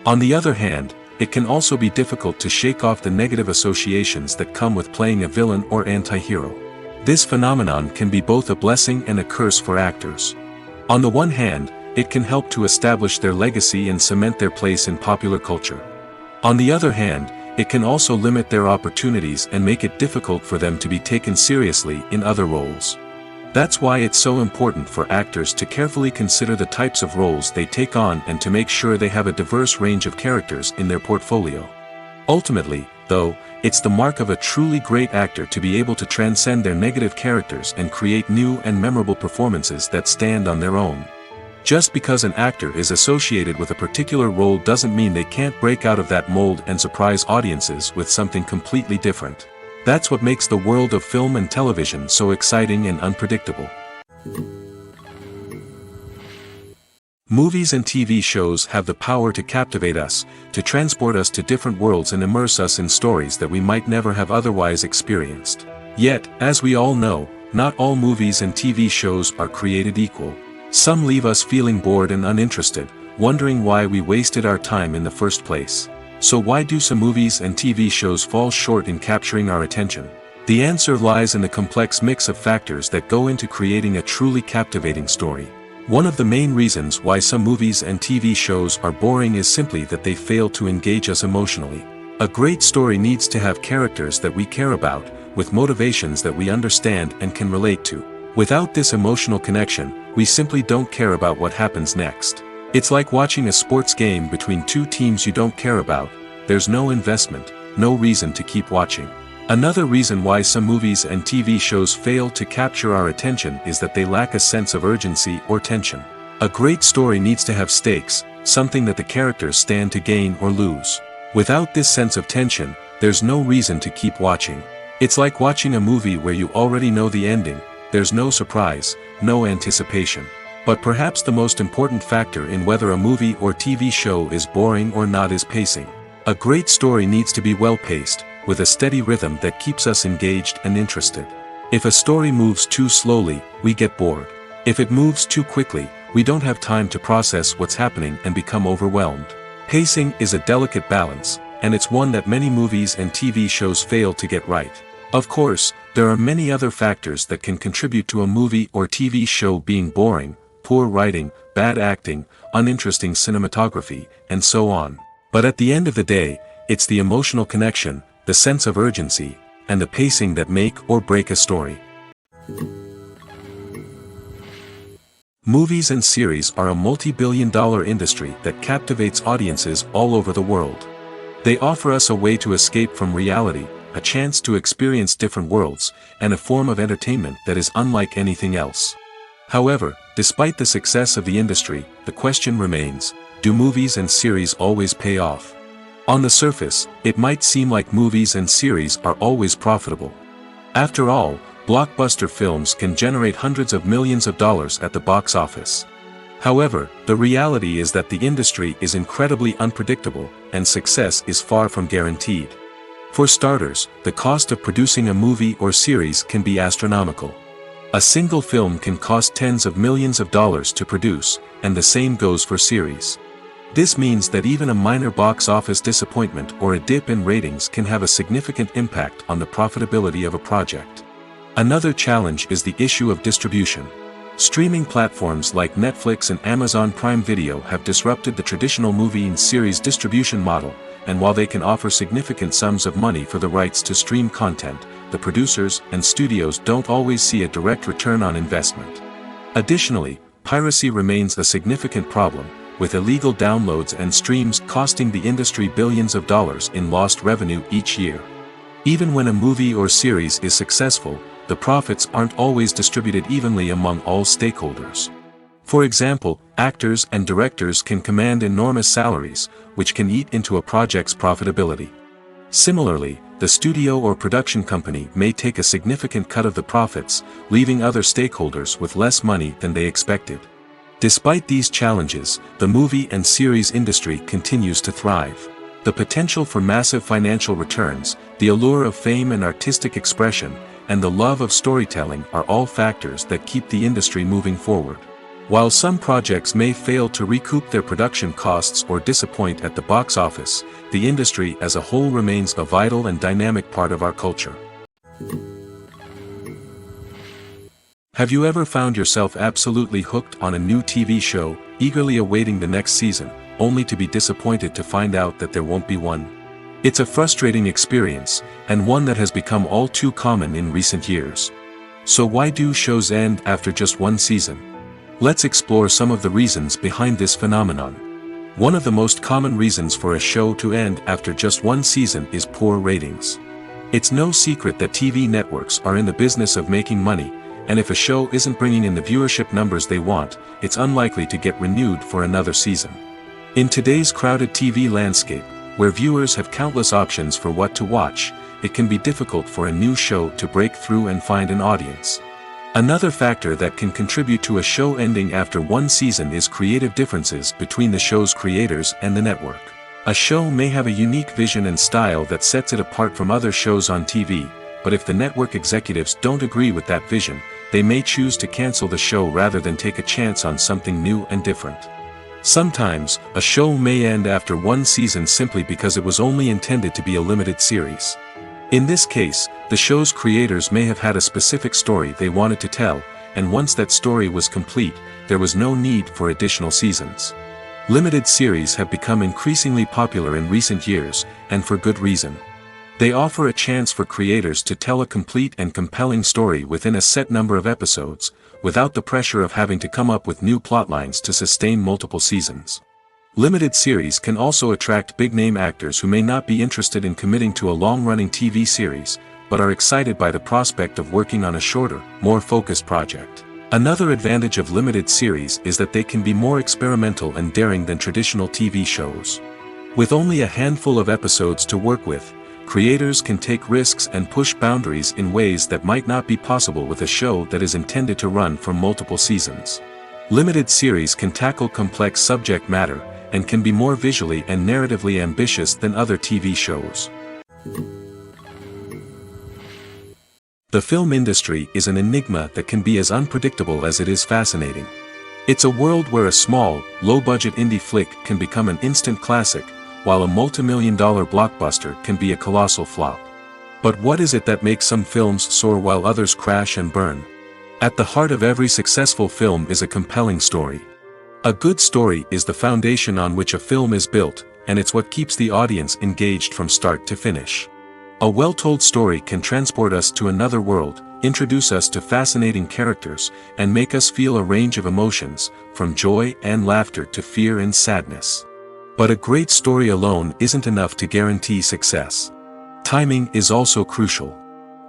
On the other hand, it can also be difficult to shake off the negative associations that come with playing a villain or anti-hero. This phenomenon can be both a blessing and a curse for actors. On the one hand, it can help to establish their legacy and cement their place in popular culture. On the other hand, it can also limit their opportunities and make it difficult for them to be taken seriously in other roles. That's why it's so important for actors to carefully consider the types of roles they take on and to make sure they have a diverse range of characters in their portfolio. Ultimately, though, it's the mark of a truly great actor to be able to transcend their negative characters and create new and memorable performances that stand on their own. Just because an actor is associated with a particular role doesn't mean they can't break out of that mold and surprise audiences with something completely different. That's what makes the world of film and television so exciting and unpredictable. Movies and TV shows have the power to captivate us, to transport us to different worlds and immerse us in stories that we might never have otherwise experienced. Yet, as we all know, not all movies and TV shows are created equal. Some leave us feeling bored and uninterested, wondering why we wasted our time in the first place. So why do some movies and TV shows fall short in capturing our attention? The answer lies in the complex mix of factors that go into creating a truly captivating story. One of the main reasons why some movies and TV shows are boring is simply that they fail to engage us emotionally. A great story needs to have characters that we care about, with motivations that we understand and can relate to. Without this emotional connection, we simply don't care about what happens next. It's like watching a sports game between two teams you don't care about. There's no investment, no reason to keep watching. Another reason why some movies and TV shows fail to capture our attention is that they lack a sense of urgency or tension. A great story needs to have stakes, something that the characters stand to gain or lose. Without this sense of tension, there's no reason to keep watching. It's like watching a movie where you already know the ending. There's no surprise, no anticipation. But perhaps the most important factor in whether a movie or TV show is boring or not is pacing. A great story needs to be well-paced, with a steady rhythm that keeps us engaged and interested. If a story moves too slowly, we get bored. If it moves too quickly, we don't have time to process what's happening and become overwhelmed. Pacing is a delicate balance, and it's one that many movies and TV shows fail to get right. Of course, there are many other factors that can contribute to a movie or TV show being boring: poor writing, bad acting, uninteresting cinematography, and so on. But at the end of the day, it's the emotional connection, the sense of urgency, and the pacing that make or break a story. Movies and series are a multi-billion-dollar industry that captivates audiences all over the world. They offer us a way to escape from reality, a chance to experience different worlds, and a form of entertainment that is unlike anything else. However, despite the success of the industry, the question remains: do movies and series always pay off? On the surface, it might seem like movies and series are always profitable. After all, blockbuster films can generate hundreds of millions of dollars at the box office. However, the reality is that the industry is incredibly unpredictable, and success is far from guaranteed. For starters, the cost of producing a movie or series can be astronomical. A single film can cost tens of millions of dollars to produce, and the same goes for series. This means that even a minor box office disappointment or a dip in ratings can have a significant impact on the profitability of a project. Another challenge is the issue of distribution. Streaming platforms like Netflix and Amazon Prime Video have disrupted the traditional movie and series distribution model, and while they can offer significant sums of money for the rights to stream content, the producers and studios don't always see a direct return on investment. Additionally, piracy remains a significant problem, with illegal downloads and streams costing the industry billions of dollars in lost revenue each year. Even when a movie or series is successful, the profits aren't always distributed evenly among all stakeholders. For example, actors and directors can command enormous salaries, which can eat into a project's profitability. Similarly, the studio or production company may take a significant cut of the profits, leaving other stakeholders with less money than they expected. Despite these challenges, the movie and series industry continues to thrive. The potential for massive financial returns, the allure of fame and artistic expression, and the love of storytelling are all factors that keep the industry moving forward. While some projects may fail to recoup their production costs or disappoint at the box office, the industry as a whole remains a vital and dynamic part of our culture. Have you ever found yourself absolutely hooked on a new TV show, eagerly awaiting the next season, only to be disappointed to find out that there won't be one? It's a frustrating experience, and one that has become all too common in recent years. So why do shows end after just one season? Let's explore some of the reasons behind this phenomenon. One of the most common reasons for a show to end after just one season is poor ratings. It's no secret that TV networks are in the business of making money, and if a show isn't bringing in the viewership numbers they want, it's unlikely to get renewed for another season. In today's crowded TV landscape, where viewers have countless options for what to watch, it can be difficult for a new show to break through and find an audience. Another factor that can contribute to a show ending after one season is creative differences between the show's creators and the network. A show may have a unique vision and style that sets it apart from other shows on TV, but if the network executives don't agree with that vision, they may choose to cancel the show rather than take a chance on something new and different. Sometimes, a show may end after one season simply because it was only intended to be a limited series. In this case, the show's creators may have had a specific story they wanted to tell, and once that story was complete, there was no need for additional seasons. Limited series have become increasingly popular in recent years, and for good reason. They offer a chance for creators to tell a complete and compelling story within a set number of episodes, without the pressure of having to come up with new plotlines to sustain multiple seasons. Limited series can also attract big-name actors who may not be interested in committing to a long-running TV series, but are excited by the prospect of working on a shorter, more focused project. Another advantage of limited series is that they can be more experimental and daring than traditional TV shows. With only a handful of episodes to work with, creators can take risks and push boundaries in ways that might not be possible with a show that is intended to run for multiple seasons. Limited series can tackle complex subject matter, and can be more visually and narratively ambitious than other TV shows. The film industry is an enigma that can be as unpredictable as it is fascinating. It's a world where a small, low-budget indie flick can become an instant classic, while a multi-million-dollar blockbuster can be a colossal flop. But what is it that makes some films soar while others crash and burn? At the heart of every successful film is a compelling story. A good story is the foundation on which a film is built, and it's what keeps the audience engaged from start to finish. A well-told story can transport us to another world, introduce us to fascinating characters, and make us feel a range of emotions, from joy and laughter to fear and sadness. But a great story alone isn't enough to guarantee success. Timing is also crucial.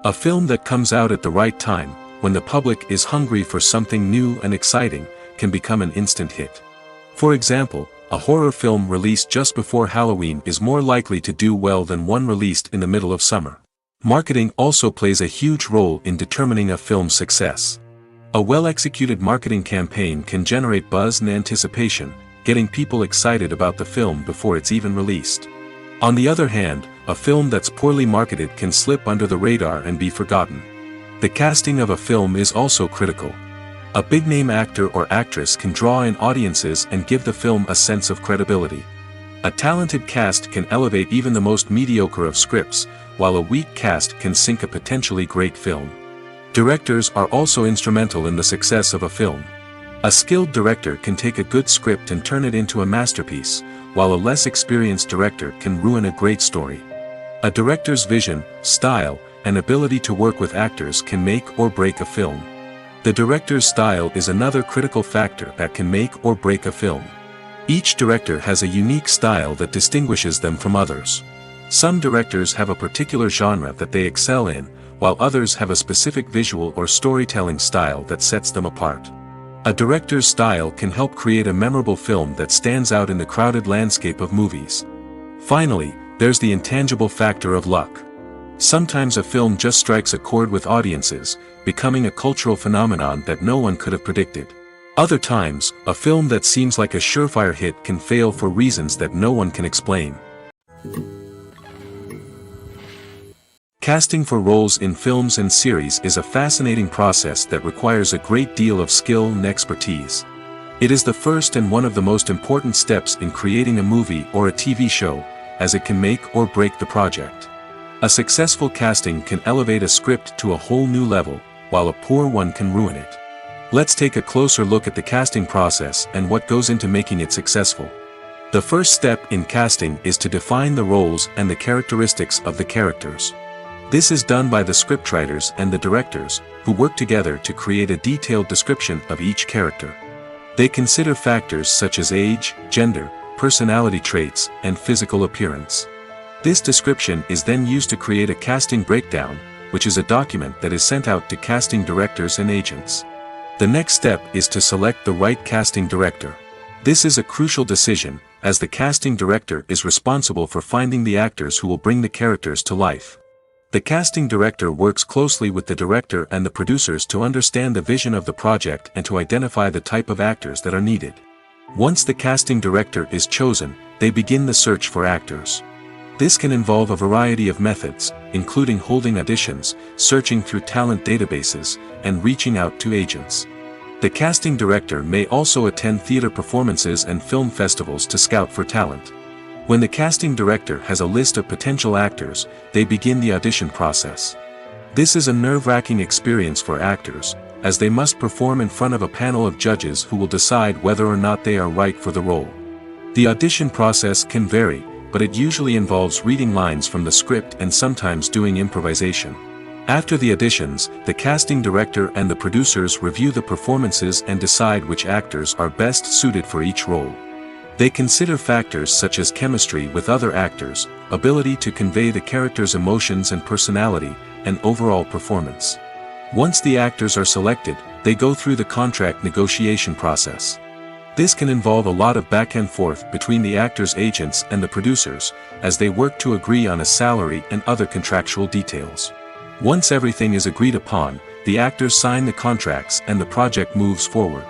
A film that comes out at the right time, when the public is hungry for something new and exciting, can become an instant hit. For example, a horror film released just before Halloween is more likely to do well than one released in the middle of summer. Marketing also plays a huge role in determining a film's success. A well-executed marketing campaign can generate buzz and anticipation, getting people excited about the film before it's even released. On the other hand, a film that's poorly marketed can slip under the radar and be forgotten. The casting of a film is also critical. A big-name actor or actress can draw in audiences and give the film a sense of credibility. A talented cast can elevate even the most mediocre of scripts, while a weak cast can sink a potentially great film. Directors are also instrumental in the success of a film. A skilled director can take a good script and turn it into a masterpiece, while a less experienced director can ruin a great story. A director's vision, style, and ability to work with actors can make or break a film. The director's style is another critical factor that can make or break a film. Each director has a unique style that distinguishes them from others. Some directors have a particular genre that they excel in, while others have a specific visual or storytelling style that sets them apart. A director's style can help create a memorable film that stands out in the crowded landscape of movies. Finally, there's the intangible factor of luck. Sometimes a film just strikes a chord with audiences, becoming a cultural phenomenon that no one could have predicted. Other times, a film that seems like a surefire hit can fail for reasons that no one can explain. Casting for roles in films and series is a fascinating process that requires a great deal of skill and expertise. It is the first and one of the most important steps in creating a movie or a TV show, as it can make or break the project. A successful casting can elevate a script to a whole new level, while a poor one can ruin it. Let's take a closer look at the casting process and what goes into making it successful. The first step in casting is to define the roles and the characteristics of the characters. This is done by the scriptwriters and the directors, who work together to create a detailed description of each character. They consider factors such as age, gender, personality traits, and physical appearance. This description is then used to create a casting breakdown, which is a document that is sent out to casting directors and agents. The next step is to select the right casting director. This is a crucial decision, as the casting director is responsible for finding the actors who will bring the characters to life. The casting director works closely with the director and the producers to understand the vision of the project and to identify the type of actors that are needed. Once the casting director is chosen, they begin the search for actors. This can involve a variety of methods, including holding auditions, searching through talent databases, and reaching out to agents. The casting director may also attend theater performances and film festivals to scout for talent. When the casting director has a list of potential actors, they begin the audition process. This is a nerve-wracking experience for actors, as they must perform in front of a panel of judges who will decide whether or not they are right for the role. The audition process can vary, but it usually involves reading lines from the script and sometimes doing improvisation. After the auditions, the casting director and the producers review the performances and decide which actors are best suited for each role. They consider factors such as chemistry with other actors, ability to convey the character's emotions and personality, and overall performance. Once the actors are selected, they go through the contract negotiation process. This can involve a lot of back and forth between the actors' agents and the producers, as they work to agree on a salary and other contractual details. Once everything is agreed upon, the actors sign the contracts and the project moves forward.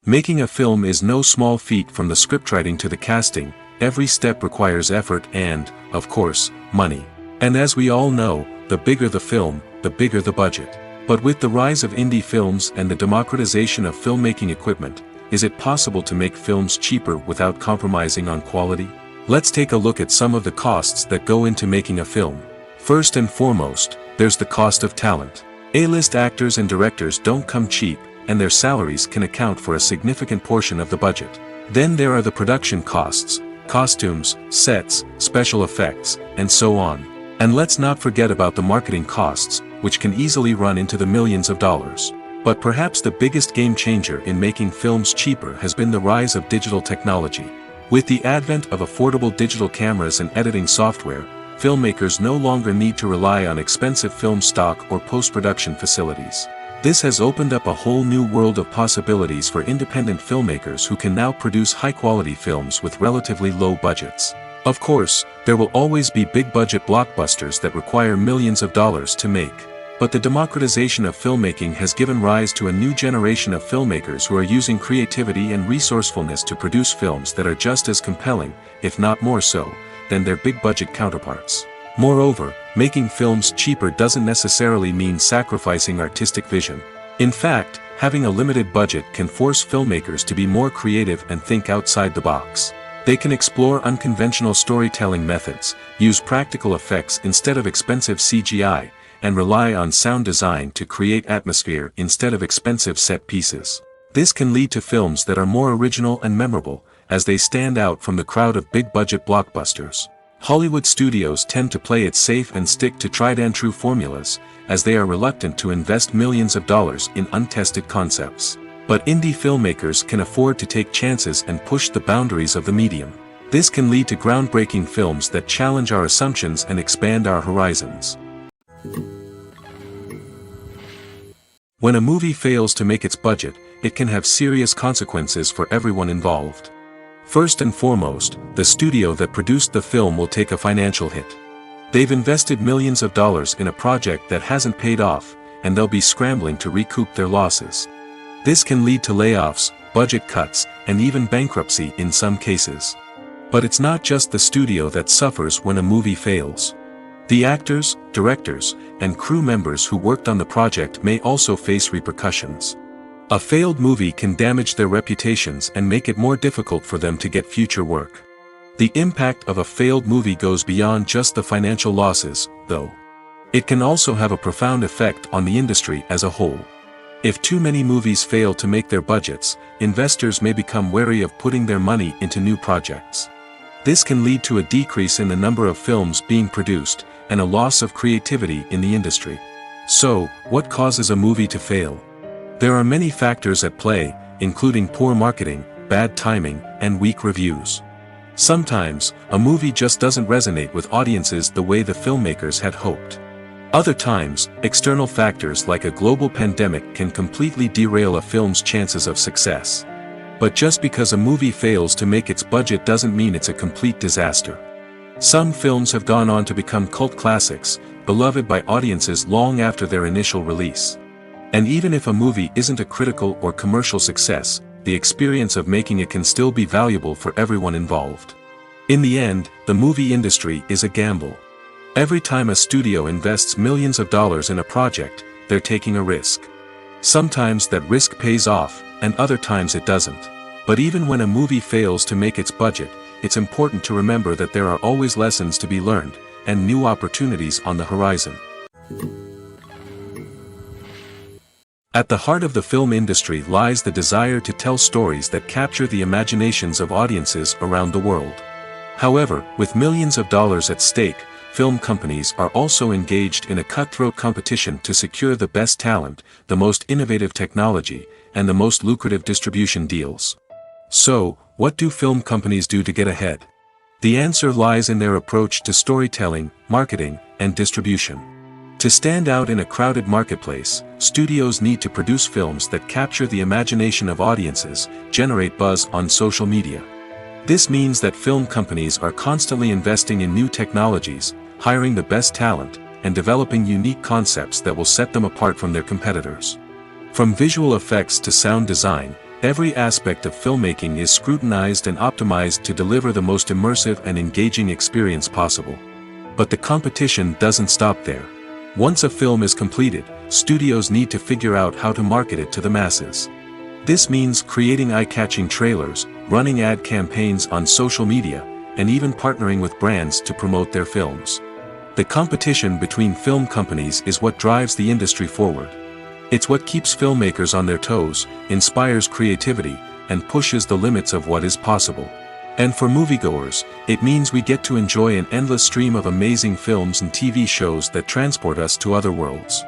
Making a film is no small feat. From the scriptwriting to the casting, every step requires effort and, of course, money. And as we all know, the bigger the film, the bigger the budget. But with the rise of indie films and the democratization of filmmaking equipment, is it possible to make films cheaper without compromising on quality? Let's take a look at some of the costs that go into making a film. First and foremost, there's the cost of talent. A-list actors and directors don't come cheap, and their salaries can account for a significant portion of the budget. Then there are the production costs, costumes, sets, special effects, and so on. And let's not forget about the marketing costs, which can easily run into the millions of dollars. But perhaps the biggest game changer in making films cheaper has been the rise of digital technology. With the advent of affordable digital cameras and editing software, filmmakers no longer need to rely on expensive film stock or post-production facilities. This has opened up a whole new world of possibilities for independent filmmakers who can now produce high-quality films with relatively low budgets. Of course, there will always be big-budget blockbusters that require millions of dollars to make. But the democratization of filmmaking has given rise to a new generation of filmmakers who are using creativity and resourcefulness to produce films that are just as compelling, if not more so, than their big-budget counterparts. Moreover, making films cheaper doesn't necessarily mean sacrificing artistic vision. In fact, having a limited budget can force filmmakers to be more creative and think outside the box. They can explore unconventional storytelling methods, use practical effects instead of expensive CGI, and rely on sound design to create atmosphere instead of expensive set pieces. This can lead to films that are more original and memorable, as they stand out from the crowd of big-budget blockbusters. Hollywood studios tend to play it safe and stick to tried-and-true formulas, as they are reluctant to invest millions of dollars in untested concepts. But indie filmmakers can afford to take chances and push the boundaries of the medium. This can lead to groundbreaking films that challenge our assumptions and expand our horizons. When a movie fails to make its budget, it can have serious consequences for everyone involved. First and foremost, the studio that produced the film will take a financial hit. They've invested millions of dollars in a project that hasn't paid off, and they'll be scrambling to recoup their losses. This can lead to layoffs, budget cuts, and even bankruptcy in some cases. But it's not just the studio that suffers when a movie fails. The actors, directors, and crew members who worked on the project may also face repercussions. A failed movie can damage their reputations and make it more difficult for them to get future work. The impact of a failed movie goes beyond just the financial losses, though. It can also have a profound effect on the industry as a whole. If too many movies fail to make their budgets, investors may become wary of putting their money into new projects. This can lead to a decrease in the number of films being produced, and a loss of creativity in the industry. So, what causes a movie to fail? There are many factors at play, including poor marketing, bad timing, and weak reviews. Sometimes, a movie just doesn't resonate with audiences the way the filmmakers had hoped. Other times, external factors like a global pandemic can completely derail a film's chances of success. But just because a movie fails to make its budget doesn't mean it's a complete disaster. Some films have gone on to become cult classics, beloved by audiences long after their initial release. And even if a movie isn't a critical or commercial success, the experience of making it can still be valuable for everyone involved. In the end, the movie industry is a gamble. Every time a studio invests millions of dollars in a project, they're taking a risk. Sometimes that risk pays off, and other times it doesn't. But even when a movie fails to make its budget, it's important to remember that there are always lessons to be learned, and new opportunities on the horizon. At the heart of the film industry lies the desire to tell stories that capture the imaginations of audiences around the world. However, with millions of dollars at stake, film companies are also engaged in a cutthroat competition to secure the best talent, the most innovative technology, and the most lucrative distribution deals. So, what do film companies do to get ahead? The answer lies in their approach to storytelling, marketing, and distribution. To stand out in a crowded marketplace, studios need to produce films that capture the imagination of audiences, generate buzz on social media. This means that film companies are constantly investing in new technologies, hiring the best talent, and developing unique concepts that will set them apart from their competitors. From visual effects to sound design, every aspect of filmmaking is scrutinized and optimized to deliver the most immersive and engaging experience possible. But the competition doesn't stop there. Once a film is completed, studios need to figure out how to market it to the masses. This means creating eye-catching trailers, running ad campaigns on social media, and even partnering with brands to promote their films. The competition between film companies is what drives the industry forward. It's what keeps filmmakers on their toes, inspires creativity, and pushes the limits of what is possible. And for moviegoers, it means we get to enjoy an endless stream of amazing films and TV shows that transport us to other worlds.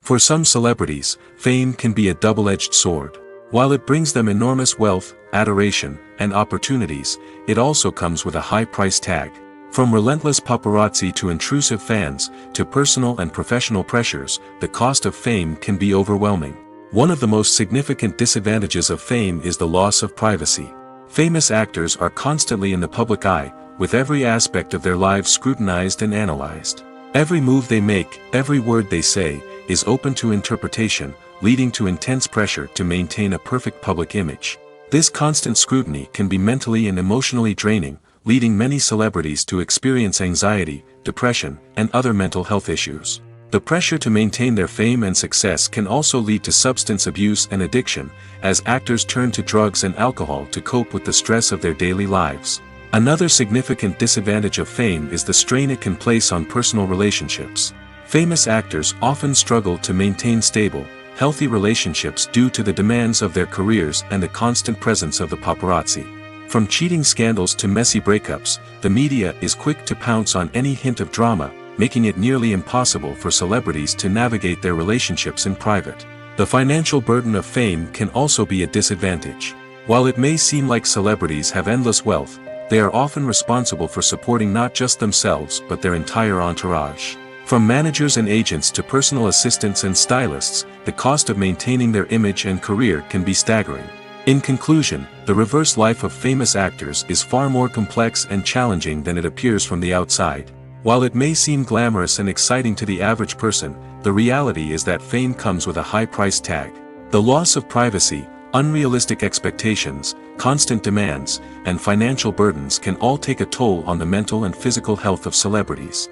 For some celebrities, fame can be a double-edged sword. While it brings them enormous wealth, adoration, and opportunities, it also comes with a high price tag. From relentless paparazzi to intrusive fans, to personal and professional pressures, the cost of fame can be overwhelming. One of the most significant disadvantages of fame is the loss of privacy. Famous actors are constantly in the public eye, with every aspect of their lives scrutinized and analyzed. Every move they make, every word they say, is open to interpretation, leading to intense pressure to maintain a perfect public image. This constant scrutiny can be mentally and emotionally draining, leading many celebrities to experience anxiety, depression, and other mental health issues. The pressure to maintain their fame and success can also lead to substance abuse and addiction, as actors turn to drugs and alcohol to cope with the stress of their daily lives. Another significant disadvantage of fame is the strain it can place on personal relationships. Famous actors often struggle to maintain stable, healthy relationships due to the demands of their careers and the constant presence of the paparazzi. From cheating scandals to messy breakups, the media is quick to pounce on any hint of drama, making it nearly impossible for celebrities to navigate their relationships in private. The financial burden of fame can also be a disadvantage. While it may seem like celebrities have endless wealth, they are often responsible for supporting not just themselves but their entire entourage. From managers and agents to personal assistants and stylists, the cost of maintaining their image and career can be staggering. In conclusion, the reverse life of famous actors is far more complex and challenging than it appears from the outside. While it may seem glamorous and exciting to the average person, the reality is that fame comes with a high price tag. The loss of privacy, Unrealistic expectations, constant demands, and financial burdens can all take a toll on the mental and physical health of celebrities.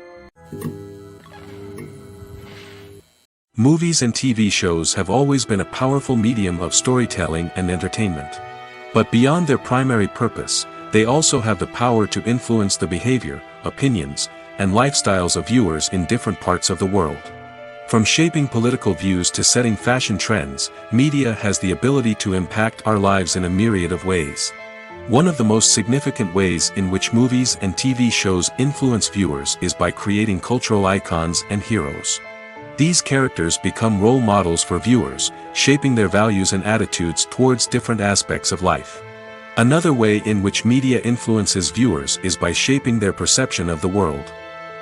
Movies and TV shows have always been a powerful medium of storytelling and entertainment. But beyond their primary purpose, they also have the power to influence the behavior, opinions, and lifestyles of viewers in different parts of the world. From shaping political views to setting fashion trends, media has the ability to impact our lives in a myriad of ways. One of the most significant ways in which movies and TV shows influence viewers is by creating cultural icons and heroes. These characters become role models for viewers, shaping their values and attitudes towards different aspects of life. Another way in which media influences viewers is by shaping their perception of the world.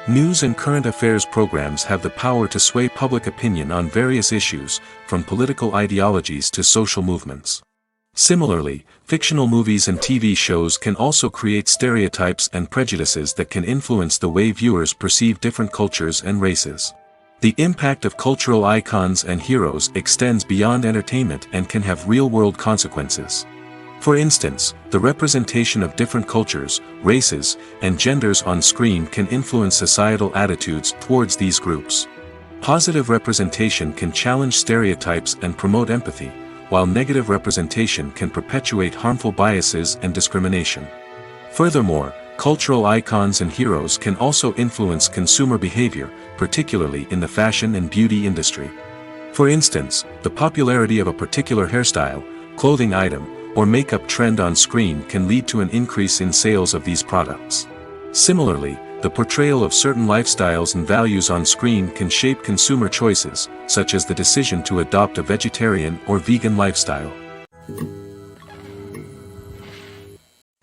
News and current affairs programs have the power to sway public opinion on various issues, from political ideologies to social movements. Similarly, fictional movies and TV shows can also create stereotypes and prejudices that can influence the way viewers perceive different cultures and races. The impact of cultural icons and heroes extends beyond entertainment and can have real-world consequences. For instance, the representation of different cultures, races, and genders on screen can influence societal attitudes towards these groups. Positive representation can challenge stereotypes and promote empathy, while negative representation can perpetuate harmful biases and discrimination. Furthermore, cultural icons and heroes can also influence consumer behavior, particularly in the fashion and beauty industry. For instance, the popularity of a particular hairstyle, clothing item, or makeup trend on screen can lead to an increase in sales of these products. Similarly, the portrayal of certain lifestyles and values on screen can shape consumer choices, such as the decision to adopt a vegetarian or vegan lifestyle.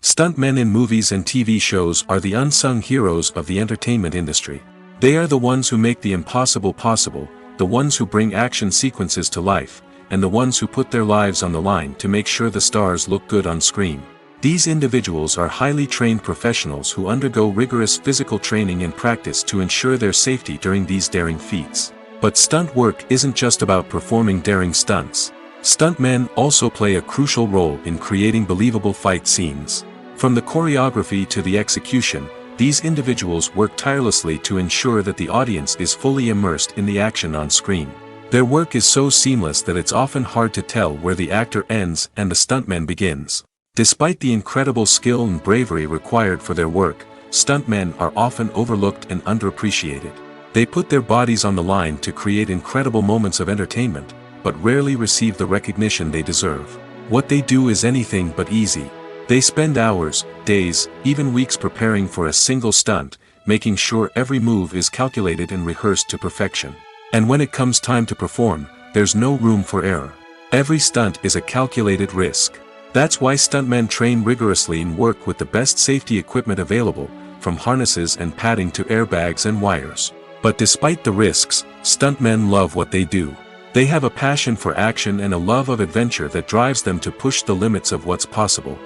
Stuntmen in movies and TV shows are the unsung heroes of the entertainment industry. They are the ones who make the impossible possible, the ones who bring action sequences to life, and the ones who put their lives on the line to make sure the stars look good on screen. These individuals are highly trained professionals who undergo rigorous physical training and practice to ensure their safety during these daring feats. But stunt work isn't just about performing daring stunts. Stuntmen also play a crucial role in creating believable fight scenes. From the choreography to the execution, these individuals work tirelessly to ensure that the audience is fully immersed in the action on screen. Their work is so seamless that it's often hard to tell where the actor ends and the stuntman begins. Despite the incredible skill and bravery required for their work, stuntmen are often overlooked and underappreciated. They put their bodies on the line to create incredible moments of entertainment, but rarely receive the recognition they deserve. What they do is anything but easy. They spend hours, days, even weeks preparing for a single stunt, making sure every move is calculated and rehearsed to perfection. And when it comes time to perform, there's no room for error. Every stunt is a calculated risk. That's why stuntmen train rigorously and work with the best safety equipment available, from harnesses and padding to airbags and wires. But despite the risks, stuntmen love what they do. They have a passion for action and a love of adventure that drives them to push the limits of what's possible.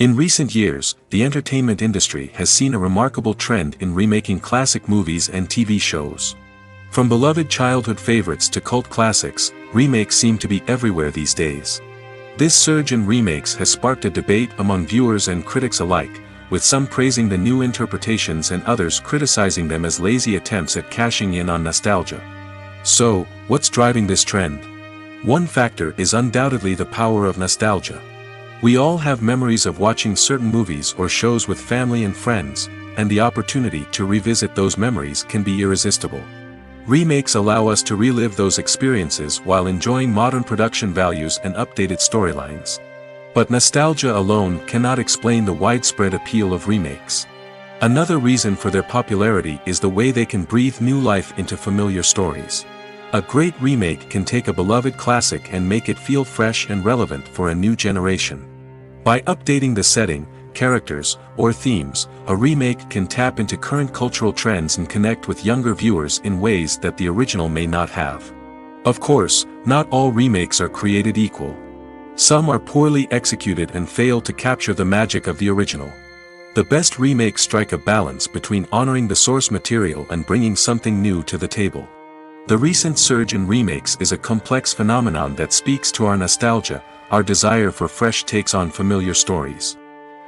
In recent years, the entertainment industry has seen a remarkable trend in remaking classic movies and TV shows. From beloved childhood favorites to cult classics, remakes seem to be everywhere these days. This surge in remakes has sparked a debate among viewers and critics alike, with some praising the new interpretations and others criticizing them as lazy attempts at cashing in on nostalgia. So, what's driving this trend? One factor is undoubtedly the power of nostalgia. We all have memories of watching certain movies or shows with family and friends, and the opportunity to revisit those memories can be irresistible. Remakes allow us to relive those experiences while enjoying modern production values and updated storylines. But nostalgia alone cannot explain the widespread appeal of remakes. Another reason for their popularity is the way they can breathe new life into familiar stories. A great remake can take a beloved classic and make it feel fresh and relevant for a new generation. By updating the setting, characters, or themes, a remake can tap into current cultural trends and connect with younger viewers in ways that the original may not have. Of course, not all remakes are created equal. Some are poorly executed and fail to capture the magic of the original. The best remakes strike a balance between honoring the source material and bringing something new to the table. The recent surge in remakes is a complex phenomenon that speaks to our nostalgia, our desire for fresh takes on familiar stories.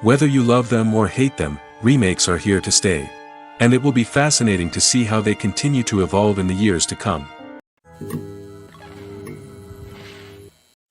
Whether you love them or hate them, remakes are here to stay. And it will be fascinating to see how they continue to evolve in the years to come.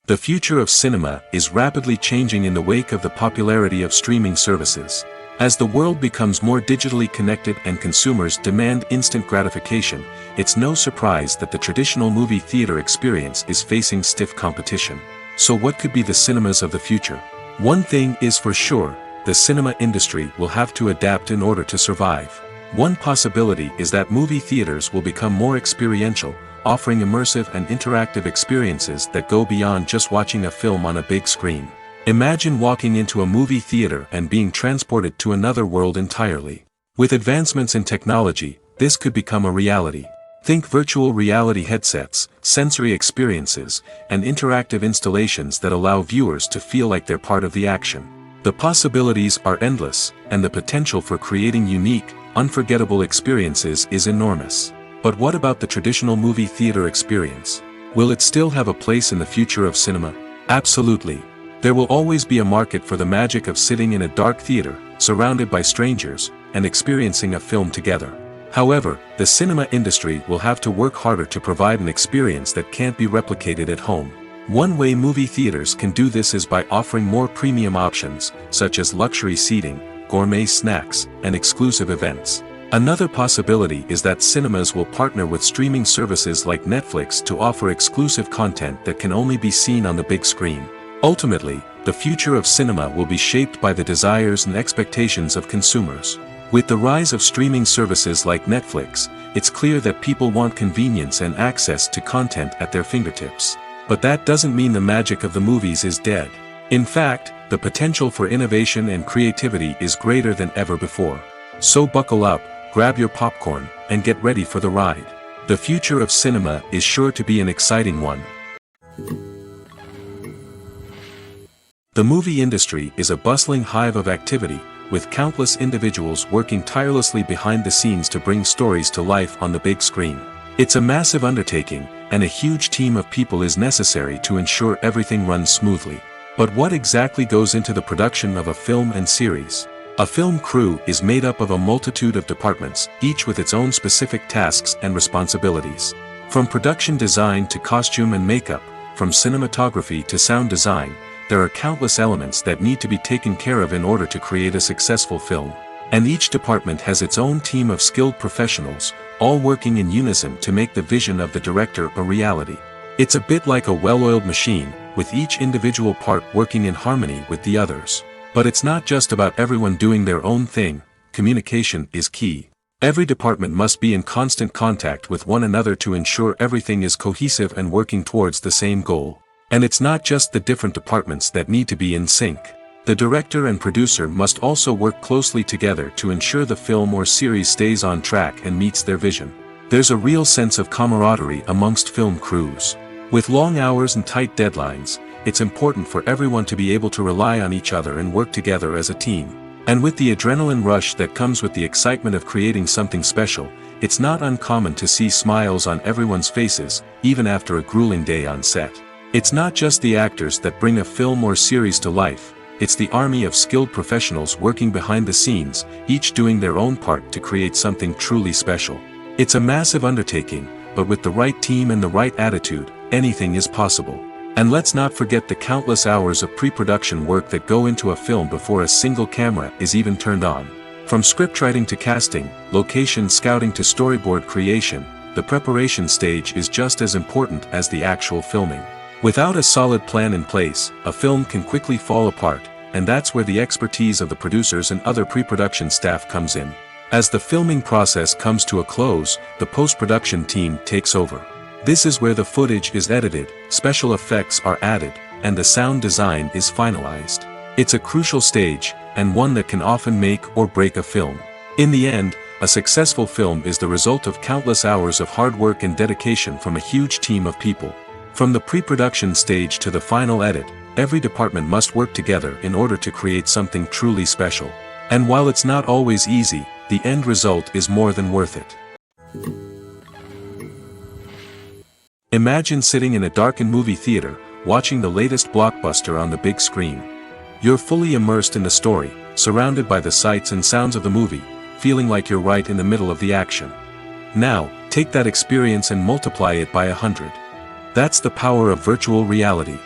The future of cinema is rapidly changing in the wake of the popularity of streaming services. As the world becomes more digitally connected and consumers demand instant gratification, it's no surprise that the traditional movie theater experience is facing stiff competition. So what could be the cinemas of the future? One thing is for sure, the cinema industry will have to adapt in order to survive. One possibility is that movie theaters will become more experiential, offering immersive and interactive experiences that go beyond just watching a film on a big screen. Imagine walking into a movie theater and being transported to another world entirely. With advancements in technology, this could become a reality. Think virtual reality headsets, sensory experiences, and interactive installations that allow viewers to feel like they're part of the action. The possibilities are endless, and the potential for creating unique, unforgettable experiences is enormous. But what about the traditional movie theater experience? Will it still have a place in the future of cinema? Absolutely. There will always be a market for the magic of sitting in a dark theater, surrounded by strangers, and experiencing a film together. However, the cinema industry will have to work harder to provide an experience that can't be replicated at home. One way movie theaters can do this is by offering more premium options, such as luxury seating, gourmet snacks, and exclusive events. Another possibility is that cinemas will partner with streaming services like Netflix to offer exclusive content that can only be seen on the big screen. Ultimately, the future of cinema will be shaped by the desires and expectations of consumers. With the rise of streaming services like Netflix, it's clear that people want convenience and access to content at their fingertips. But that doesn't mean the magic of the movies is dead. In fact, the potential for innovation and creativity is greater than ever before. So buckle up, grab your popcorn, and get ready for the ride. The future of cinema is sure to be an exciting one. The movie industry is a bustling hive of activity, with countless individuals working tirelessly behind the scenes to bring stories to life on the big screen. It's a massive undertaking, and a huge team of people is necessary to ensure everything runs smoothly. But what exactly goes into the production of a film and series? A film crew is made up of a multitude of departments, each with its own specific tasks and responsibilities. From production design to costume and makeup, from cinematography to sound design, there are countless elements that need to be taken care of in order to create a successful film. And each department has its own team of skilled professionals, all working in unison to make the vision of the director a reality. It's a bit like a well-oiled machine, with each individual part working in harmony with the others. But it's not just about everyone doing their own thing, communication is key. Every department must be in constant contact with one another to ensure everything is cohesive and working towards the same goal. And it's not just the different departments that need to be in sync. The director and producer must also work closely together to ensure the film or series stays on track and meets their vision. There's a real sense of camaraderie amongst film crews. With long hours and tight deadlines, it's important for everyone to be able to rely on each other and work together as a team. And with the adrenaline rush that comes with the excitement of creating something special, it's not uncommon to see smiles on everyone's faces, even after a grueling day on set. It's not just the actors that bring a film or series to life, it's the army of skilled professionals working behind the scenes, each doing their own part to create something truly special. It's a massive undertaking, but with the right team and the right attitude, anything is possible. And let's not forget the countless hours of pre-production work that go into a film before a single camera is even turned on. From scriptwriting to casting, location scouting to storyboard creation, the preparation stage is just as important as the actual filming. Without a solid plan in place, a film can quickly fall apart, and that's where the expertise of the producers and other pre-production staff comes in. As the filming process comes to a close, the post-production team takes over. This is where the footage is edited, special effects are added, and the sound design is finalized. It's a crucial stage, and one that can often make or break a film. In the end, a successful film is the result of countless hours of hard work and dedication from a huge team of people. From the pre-production stage to the final edit, every department must work together in order to create something truly special. And while it's not always easy, the end result is more than worth it. Imagine sitting in a darkened movie theater, watching the latest blockbuster on the big screen. You're fully immersed in the story, surrounded by the sights and sounds of the movie, feeling like you're right in the middle of the action. Now, take that experience and multiply it by 100. That's the power of virtual reality.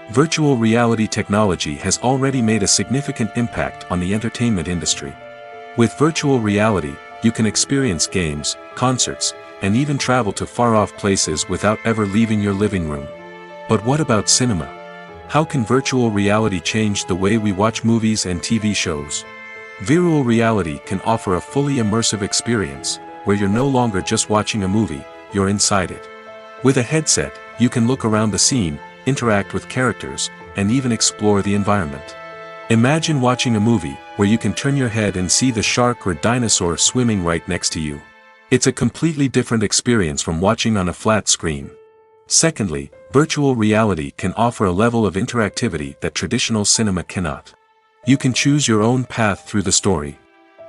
Virtual reality technology has already made a significant impact on the entertainment industry. With virtual reality, you can experience games, concerts, and even travel to far-off places without ever leaving your living room. But what about cinema? How can virtual reality change the way we watch movies and TV shows? Virtual reality can offer a fully immersive experience, where you're no longer just watching a movie, you're inside it. With a headset, you can look around the scene, interact with characters, and even explore the environment. Imagine watching a movie where you can turn your head and see the shark or dinosaur swimming right next to you. It's a completely different experience from watching on a flat screen. Secondly, virtual reality can offer a level of interactivity that traditional cinema cannot. You can choose your own path through the story.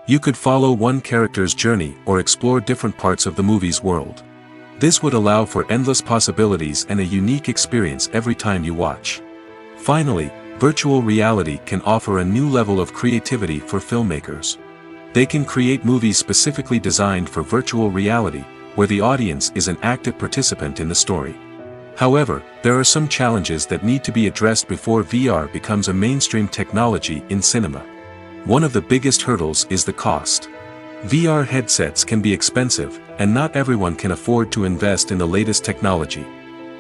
You could follow one character's journey or explore different parts of the movie's world. This would allow for endless possibilities and a unique experience every time you watch. Finally, virtual reality can offer a new level of creativity for filmmakers. They can create movies specifically designed for virtual reality, where the audience is an active participant in the story. However, there are some challenges that need to be addressed before VR becomes a mainstream technology in cinema. One of the biggest hurdles is the cost. VR headsets can be expensive, and not everyone can afford to invest in the latest technology.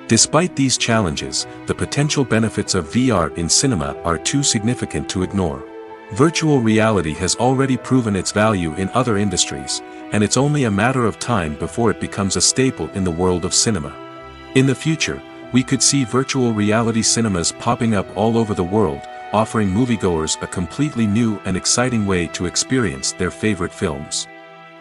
Despite these challenges, the potential benefits of VR in cinema are too significant to ignore. Virtual reality has already proven its value in other industries, and it's only a matter of time before it becomes a staple in the world of cinema. In the future, we could see virtual reality cinemas popping up all over the world, offering moviegoers a completely new and exciting way to experience their favorite films.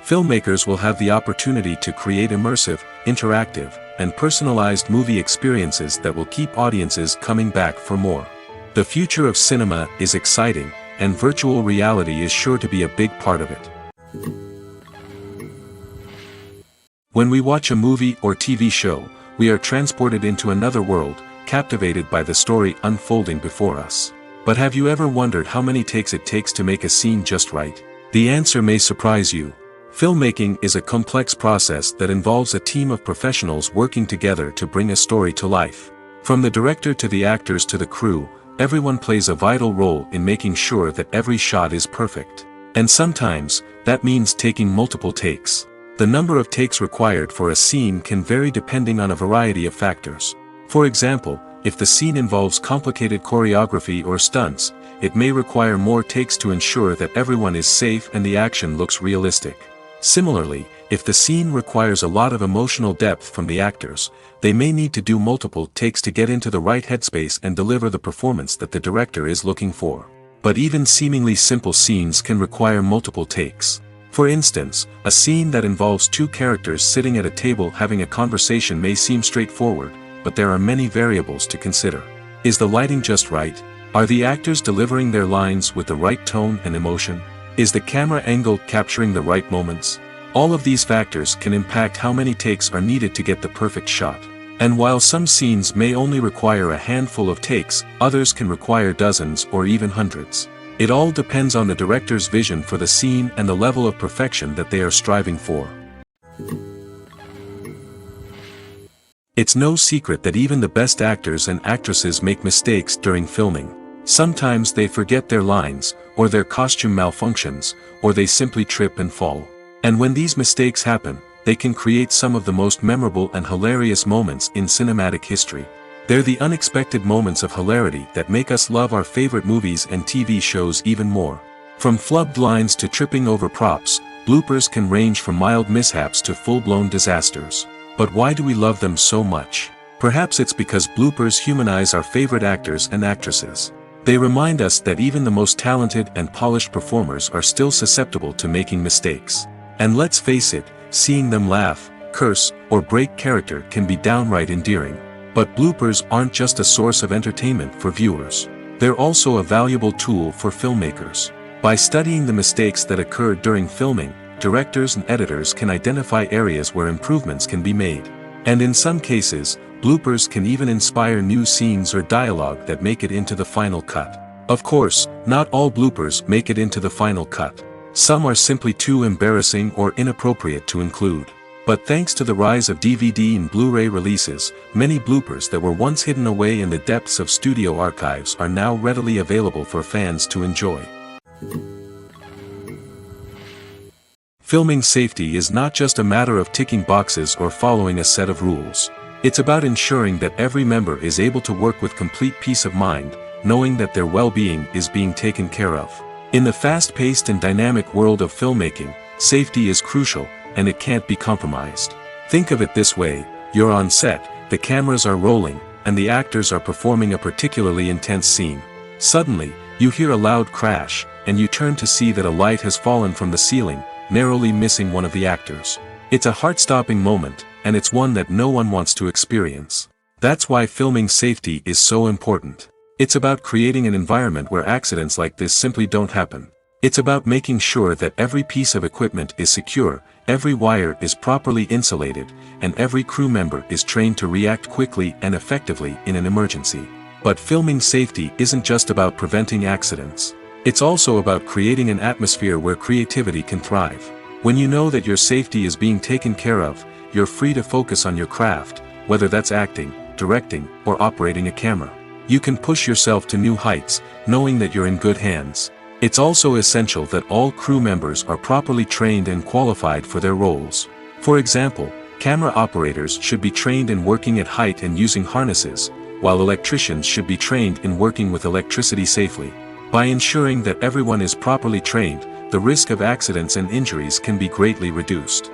Filmmakers will have the opportunity to create immersive, interactive, and personalized movie experiences that will keep audiences coming back for more. The future of cinema is exciting, and virtual reality is sure to be a big part of it. When we watch a movie or TV show, we are transported into another world, captivated by the story unfolding before us. But have you ever wondered how many takes it takes to make a scene just right? The answer may surprise you. Filmmaking is a complex process that involves a team of professionals working together to bring a story to life. From the director to the actors to the crew, everyone plays a vital role in making sure that every shot is perfect. And sometimes, that means taking multiple takes. The number of takes required for a scene can vary depending on a variety of factors. For example, if the scene involves complicated choreography or stunts, it may require more takes to ensure that everyone is safe and the action looks realistic. Similarly, if the scene requires a lot of emotional depth from the actors, they may need to do multiple takes to get into the right headspace and deliver the performance that the director is looking for. But even seemingly simple scenes can require multiple takes. For instance, a scene that involves two characters sitting at a table having a conversation may seem straightforward, but there are many variables to consider. Is the lighting just right? Are the actors delivering their lines with the right tone and emotion? Is the camera angle capturing the right moments? All of these factors can impact how many takes are needed to get the perfect shot. And while some scenes may only require a handful of takes, others can require dozens or even hundreds. It all depends on the director's vision for the scene and the level of perfection that they are striving for. It's no secret that even the best actors and actresses make mistakes during filming. Sometimes they forget their lines, or their costume malfunctions, or they simply trip and fall. And when these mistakes happen, they can create some of the most memorable and hilarious moments in cinematic history. They're the unexpected moments of hilarity that make us love our favorite movies and TV shows even more. From flubbed lines to tripping over props, bloopers can range from mild mishaps to full-blown disasters. But why do we love them so much? Perhaps it's because bloopers humanize our favorite actors and actresses. They remind us that even the most talented and polished performers are still susceptible to making mistakes. And let's face it, seeing them laugh, curse, or break character can be downright endearing. But bloopers aren't just a source of entertainment for viewers. They're also a valuable tool for filmmakers. By studying the mistakes that occur during filming, directors and editors can identify areas where improvements can be made. And in some cases, Bloopers can even inspire new scenes or dialogue that make it into the final cut. Of course, not all bloopers make it into the final cut. Some are simply too embarrassing or inappropriate to include. But thanks to the rise of DVD and Blu-ray releases, many bloopers that were once hidden away in the depths of studio archives are now readily available for fans to enjoy. Filming safety is not just a matter of ticking boxes or following a set of rules. It's about ensuring that every member is able to work with complete peace of mind, knowing that their well-being is being taken care of. In the fast-paced and dynamic world of filmmaking, safety is crucial, and it can't be compromised. Think of it this way: you're on set, the cameras are rolling, and the actors are performing a particularly intense scene. Suddenly, you hear a loud crash, and you turn to see that a light has fallen from the ceiling, narrowly missing one of the actors. It's a heart-stopping moment, and it's one that no one wants to experience. That's why filming safety is so important. It's about creating an environment where accidents like this simply don't happen. It's about making sure that every piece of equipment is secure, every wire is properly insulated, and every crew member is trained to react quickly and effectively in an emergency. But filming safety isn't just about preventing accidents. It's also about creating an atmosphere where creativity can thrive. When you know that your safety is being taken care of, you're free to focus on your craft, whether that's acting, directing, or operating a camera. You can push yourself to new heights, knowing that you're in good hands. It's also essential that all crew members are properly trained and qualified for their roles. For example, camera operators should be trained in working at height and using harnesses, while electricians should be trained in working with electricity safely. By ensuring that everyone is properly trained, the risk of accidents and injuries can be greatly reduced.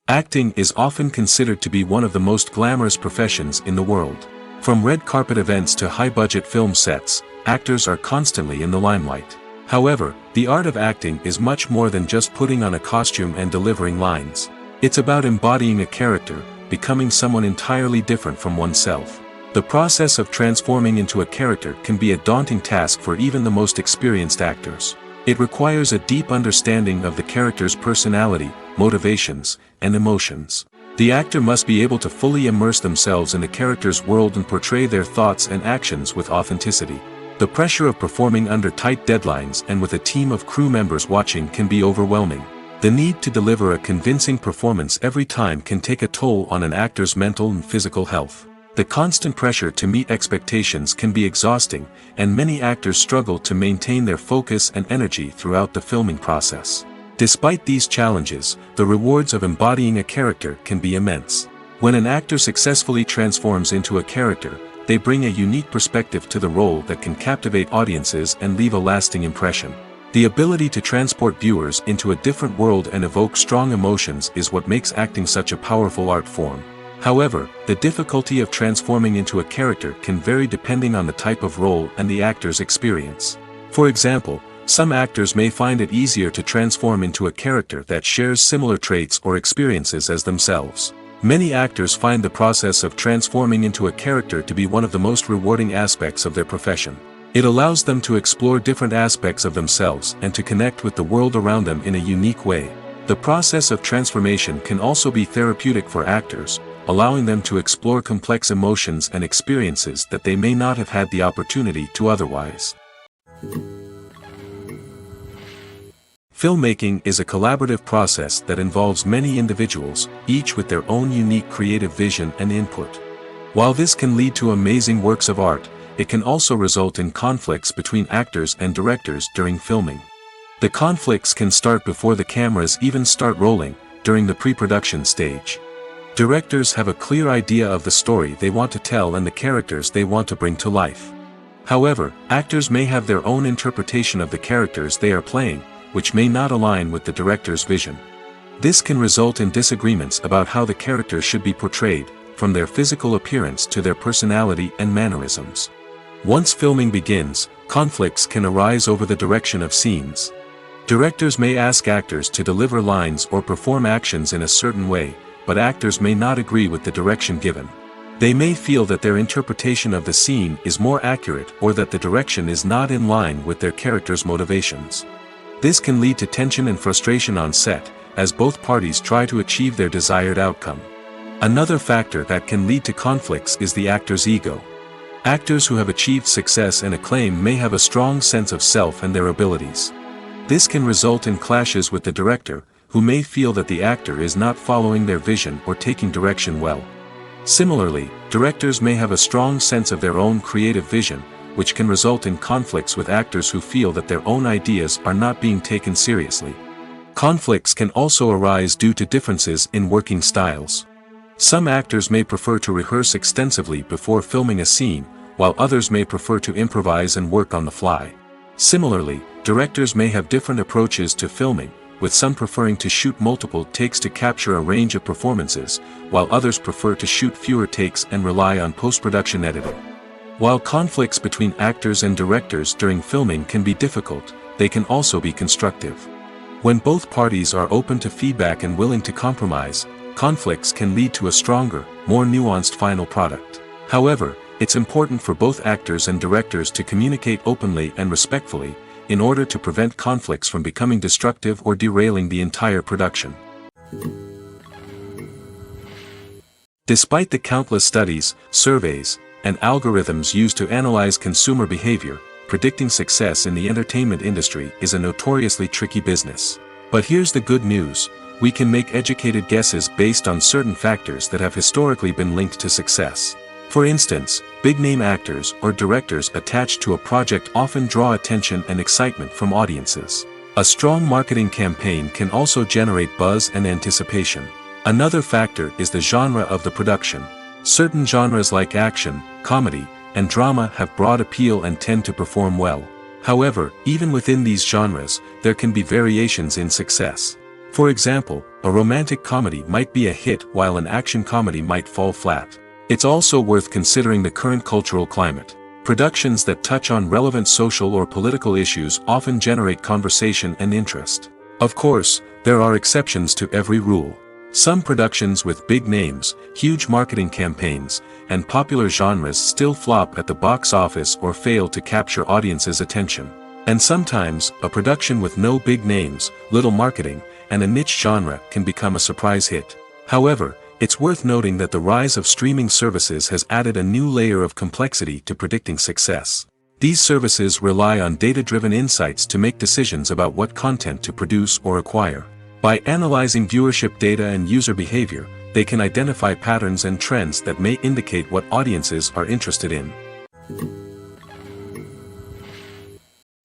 Acting is often considered to be one of the most glamorous professions in the world. From red carpet events to high-budget film sets, actors are constantly in the limelight. However, the art of acting is much more than just putting on a costume and delivering lines. It's about embodying a character, becoming someone entirely different from oneself. The process of transforming into a character can be a daunting task for even the most experienced actors. It requires a deep understanding of the character's personality, motivations, and emotions. The actor must be able to fully immerse themselves in the character's world and portray their thoughts and actions with authenticity. The pressure of performing under tight deadlines and with a team of crew members watching can be overwhelming. The need to deliver a convincing performance every time can take a toll on an actor's mental and physical health. The constant pressure to meet expectations can be exhausting, and many actors struggle to maintain their focus and energy throughout the filming process. Despite these challenges, the rewards of embodying a character can be immense. When an actor successfully transforms into a character, they bring a unique perspective to the role that can captivate audiences and leave a lasting impression. The ability to transport viewers into a different world and evoke strong emotions is what makes acting such a powerful art form. However, the difficulty of transforming into a character can vary depending on the type of role and the actor's experience. For example, some actors may find it easier to transform into a character that shares similar traits or experiences as themselves. Many actors find the process of transforming into a character to be one of the most rewarding aspects of their profession. It allows them to explore different aspects of themselves and to connect with the world around them in a unique way. The process of transformation can also be therapeutic for actors, allowing them to explore complex emotions and experiences that they may not have had the opportunity to otherwise. Filmmaking is a collaborative process that involves many individuals, each with their own unique creative vision and input. While this can lead to amazing works of art, it can also result in conflicts between actors and directors during filming. The conflicts can start before the cameras even start rolling, during the pre-production stage. Directors have a clear idea of the story they want to tell and the characters they want to bring to life. However, actors may have their own interpretation of the characters they are playing, which may not align with the director's vision. This can result in disagreements about how the characters should be portrayed, from their physical appearance to their personality and mannerisms. Once filming begins, conflicts can arise over the direction of scenes. Directors may ask actors to deliver lines or perform actions in a certain way, but actors may not agree with the direction given. They may feel that their interpretation of the scene is more accurate or that the direction is not in line with their character's motivations. This can lead to tension and frustration on set, as both parties try to achieve their desired outcome. Another factor that can lead to conflicts is the actor's ego. Actors who have achieved success and acclaim may have a strong sense of self and their abilities. This can result in clashes with the director, who may feel that the actor is not following their vision or taking direction well. Similarly, directors may have a strong sense of their own creative vision, which can result in conflicts with actors who feel that their own ideas are not being taken seriously. Conflicts can also arise due to differences in working styles. Some actors may prefer to rehearse extensively before filming a scene, while others may prefer to improvise and work on the fly. Similarly, directors may have different approaches to filming, with some preferring to shoot multiple takes to capture a range of performances, while others prefer to shoot fewer takes and rely on post-production editing. While conflicts between actors and directors during filming can be difficult, they can also be constructive. When both parties are open to feedback and willing to compromise, conflicts can lead to a stronger, more nuanced final product. However, it's important for both actors and directors to communicate openly and respectfully, in order to prevent conflicts from becoming destructive or derailing the entire production. Despite the countless studies, surveys, and algorithms used to analyze consumer behavior, predicting success in the entertainment industry is a notoriously tricky business. But here's the good news: we can make educated guesses based on certain factors that have historically been linked to success. For instance, big-name actors or directors attached to a project often draw attention and excitement from audiences. A strong marketing campaign can also generate buzz and anticipation. Another factor is the genre of the production. Certain genres like action, comedy, and drama have broad appeal and tend to perform well. However, even within these genres, there can be variations in success. For example, a romantic comedy might be a hit while an action comedy might fall flat. It's also worth considering the current cultural climate. Productions that touch on relevant social or political issues often generate conversation and interest. Of course, there are exceptions to every rule. Some productions with big names, huge marketing campaigns, and popular genres still flop at the box office or fail to capture audiences' attention. And sometimes, a production with no big names, little marketing, and a niche genre can become a surprise hit. However, it's worth noting that the rise of streaming services has added a new layer of complexity to predicting success. These services rely on data-driven insights to make decisions about what content to produce or acquire. By analyzing viewership data and user behavior, they can identify patterns and trends that may indicate what audiences are interested in.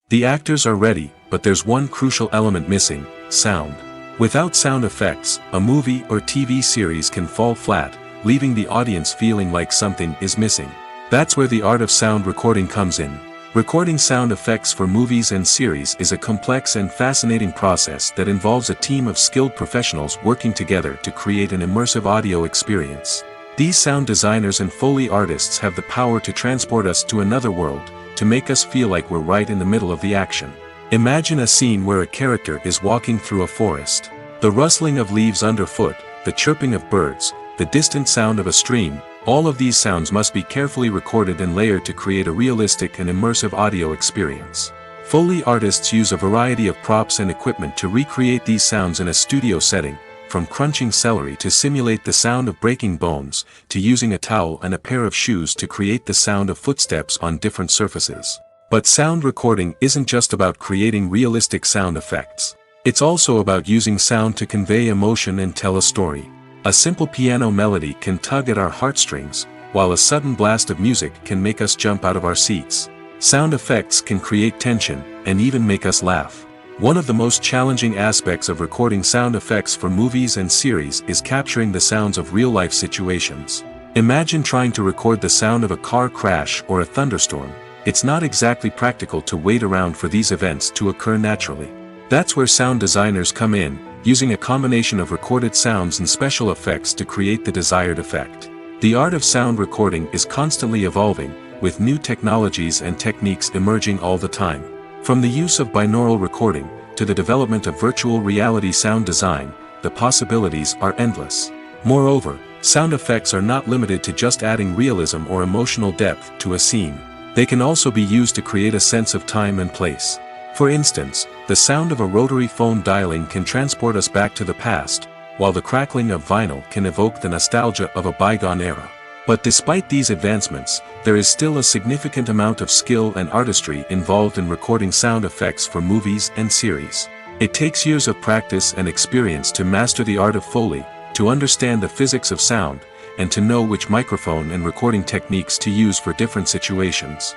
The actors are ready, but there's one crucial element missing: sound. Without sound effects, a movie or TV series can fall flat, leaving the audience feeling like something is missing. That's where the art of sound recording comes in. Recording sound effects for movies and series is a complex and fascinating process that involves a team of skilled professionals working together to create an immersive audio experience. These sound designers and Foley artists have the power to transport us to another world, to make us feel like we're right in the middle of the action. Imagine a scene where a character is walking through a forest. The rustling of leaves underfoot, the chirping of birds, the distant sound of a stream, all of these sounds must be carefully recorded and layered to create a realistic and immersive audio experience. Foley artists use a variety of props and equipment to recreate these sounds in a studio setting, from crunching celery to simulate the sound of breaking bones, to using a towel and a pair of shoes to create the sound of footsteps on different surfaces. But sound recording isn't just about creating realistic sound effects. It's also about using sound to convey emotion and tell a story. A simple piano melody can tug at our heartstrings, while a sudden blast of music can make us jump out of our seats. Sound effects can create tension, and even make us laugh. One of the most challenging aspects of recording sound effects for movies and series is capturing the sounds of real-life situations. Imagine trying to record the sound of a car crash or a thunderstorm. It's not exactly practical to wait around for these events to occur naturally. That's where sound designers come in, using a combination of recorded sounds and special effects to create the desired effect. The art of sound recording is constantly evolving, with new technologies and techniques emerging all the time. From the use of binaural recording, to the development of virtual reality sound design, the possibilities are endless. Moreover, sound effects are not limited to just adding realism or emotional depth to a scene. They can also be used to create a sense of time and place. For instance, the sound of a rotary phone dialing can transport us back to the past, while the crackling of vinyl can evoke the nostalgia of a bygone era. But despite these advancements, there is still a significant amount of skill and artistry involved in recording sound effects for movies and series. It takes years of practice and experience to master the art of Foley, to understand the physics of sound, and to know which microphone and recording techniques to use for different situations.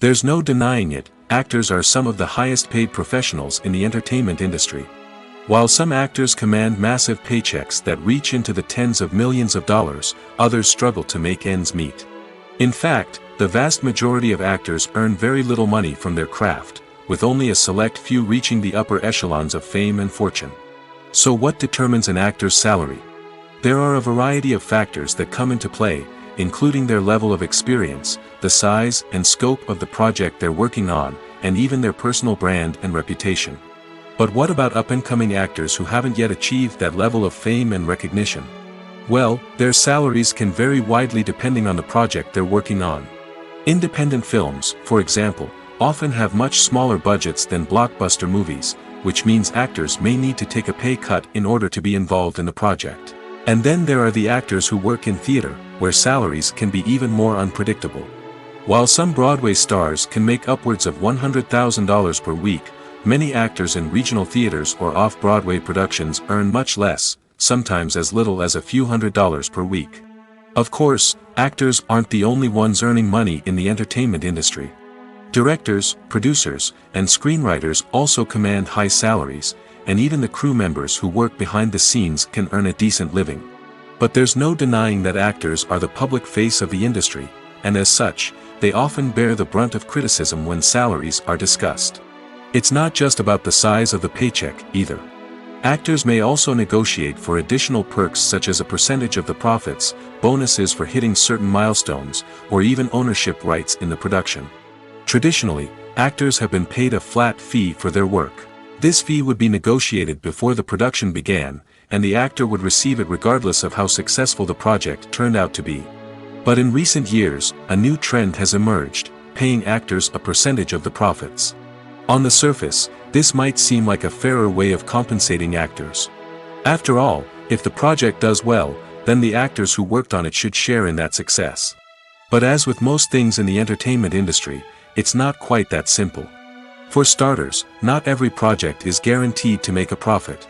There's no denying it, actors are some of the highest paid professionals in the entertainment industry. While some actors command massive paychecks that reach into the tens of millions of dollars, others struggle to make ends meet. In fact, the vast majority of actors earn very little money from their craft, with only a select few reaching the upper echelons of fame and fortune. So what determines an actor's salary? There are a variety of factors that come into play, including their level of experience, the size and scope of the project they're working on, and even their personal brand and reputation. But what about up-and-coming actors who haven't yet achieved that level of fame and recognition? Well, their salaries can vary widely depending on the project they're working on. Independent films, for example, often have much smaller budgets than blockbuster movies, which means actors may need to take a pay cut in order to be involved in the project. And then there are the actors who work in theater, where salaries can be even more unpredictable. While some Broadway stars can make upwards of $100,000 per week, many actors in regional theaters or off-Broadway productions earn much less, sometimes as little as a few $100s per week. Of course, actors aren't the only ones earning money in the entertainment industry. Directors, producers, and screenwriters also command high salaries, and even the crew members who work behind the scenes can earn a decent living. But there's no denying that actors are the public face of the industry, and as such, they often bear the brunt of criticism when salaries are discussed. It's not just about the size of the paycheck, either. Actors may also negotiate for additional perks such as a percentage of the profits, bonuses for hitting certain milestones, or even ownership rights in the production. Traditionally, actors have been paid a flat fee for their work. This fee would be negotiated before the production began, and the actor would receive it regardless of how successful the project turned out to be. But in recent years, a new trend has emerged, paying actors a percentage of the profits. On the surface, this might seem like a fairer way of compensating actors. After all, if the project does well, then the actors who worked on it should share in that success. But as with most things in the entertainment industry, it's not quite that simple. For starters, not every project is guaranteed to make a profit.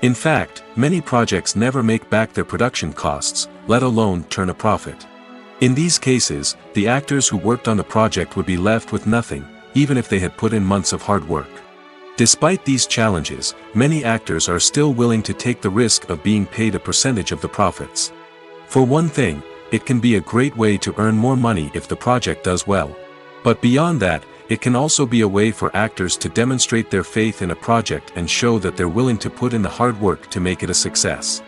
In fact, many projects never make back their production costs, let alone turn a profit. In these cases, the actors who worked on the project would be left with nothing, even if they had put in months of hard work. Despite these challenges, many actors are still willing to take the risk of being paid a percentage of the profits. For one thing, it can be a great way to earn more money if the project does well. But beyond that, it can also be a way for actors to demonstrate their faith in a project and show that they're willing to put in the hard work to make it a success.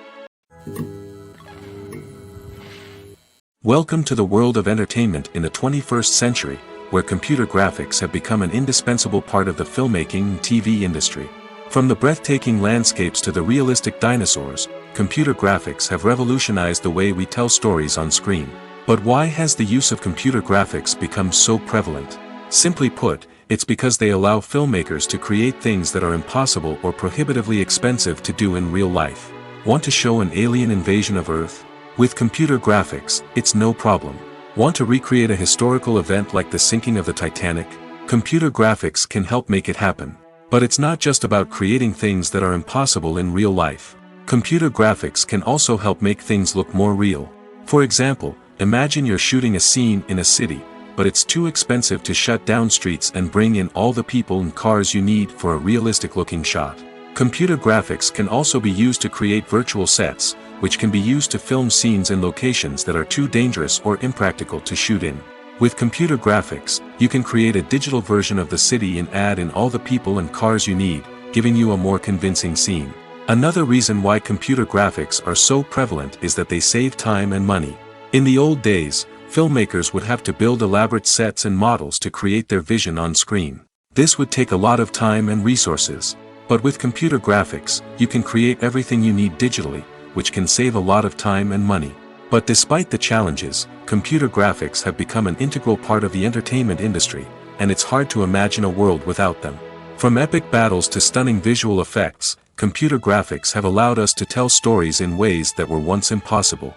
Welcome to the world of entertainment in the 21st century, where computer graphics have become an indispensable part of the filmmaking and TV industry. From the breathtaking landscapes to the realistic dinosaurs, computer graphics have revolutionized the way we tell stories on screen. But why has the use of computer graphics become so prevalent? Simply put, it's because they allow filmmakers to create things that are impossible or prohibitively expensive to do in real life. Want to show an alien invasion of Earth? With computer graphics, it's no problem. Want to recreate a historical event like the sinking of the Titanic? Computer graphics can help make it happen. But it's not just about creating things that are impossible in real life. Computer graphics can also help make things look more real. For example, imagine you're shooting a scene in a city, but it's too expensive to shut down streets and bring in all the people and cars you need for a realistic-looking shot. Computer graphics can also be used to create virtual sets, which can be used to film scenes in locations that are too dangerous or impractical to shoot in. With computer graphics, you can create a digital version of the city and add in all the people and cars you need, giving you a more convincing scene. Another reason why computer graphics are so prevalent is that they save time and money. In the old days, filmmakers would have to build elaborate sets and models to create their vision on screen. This would take a lot of time and resources. But with computer graphics, you can create everything you need digitally, which can save a lot of time and money. But despite the challenges, computer graphics have become an integral part of the entertainment industry, and it's hard to imagine a world without them. From epic battles to stunning visual effects, computer graphics have allowed us to tell stories in ways that were once impossible.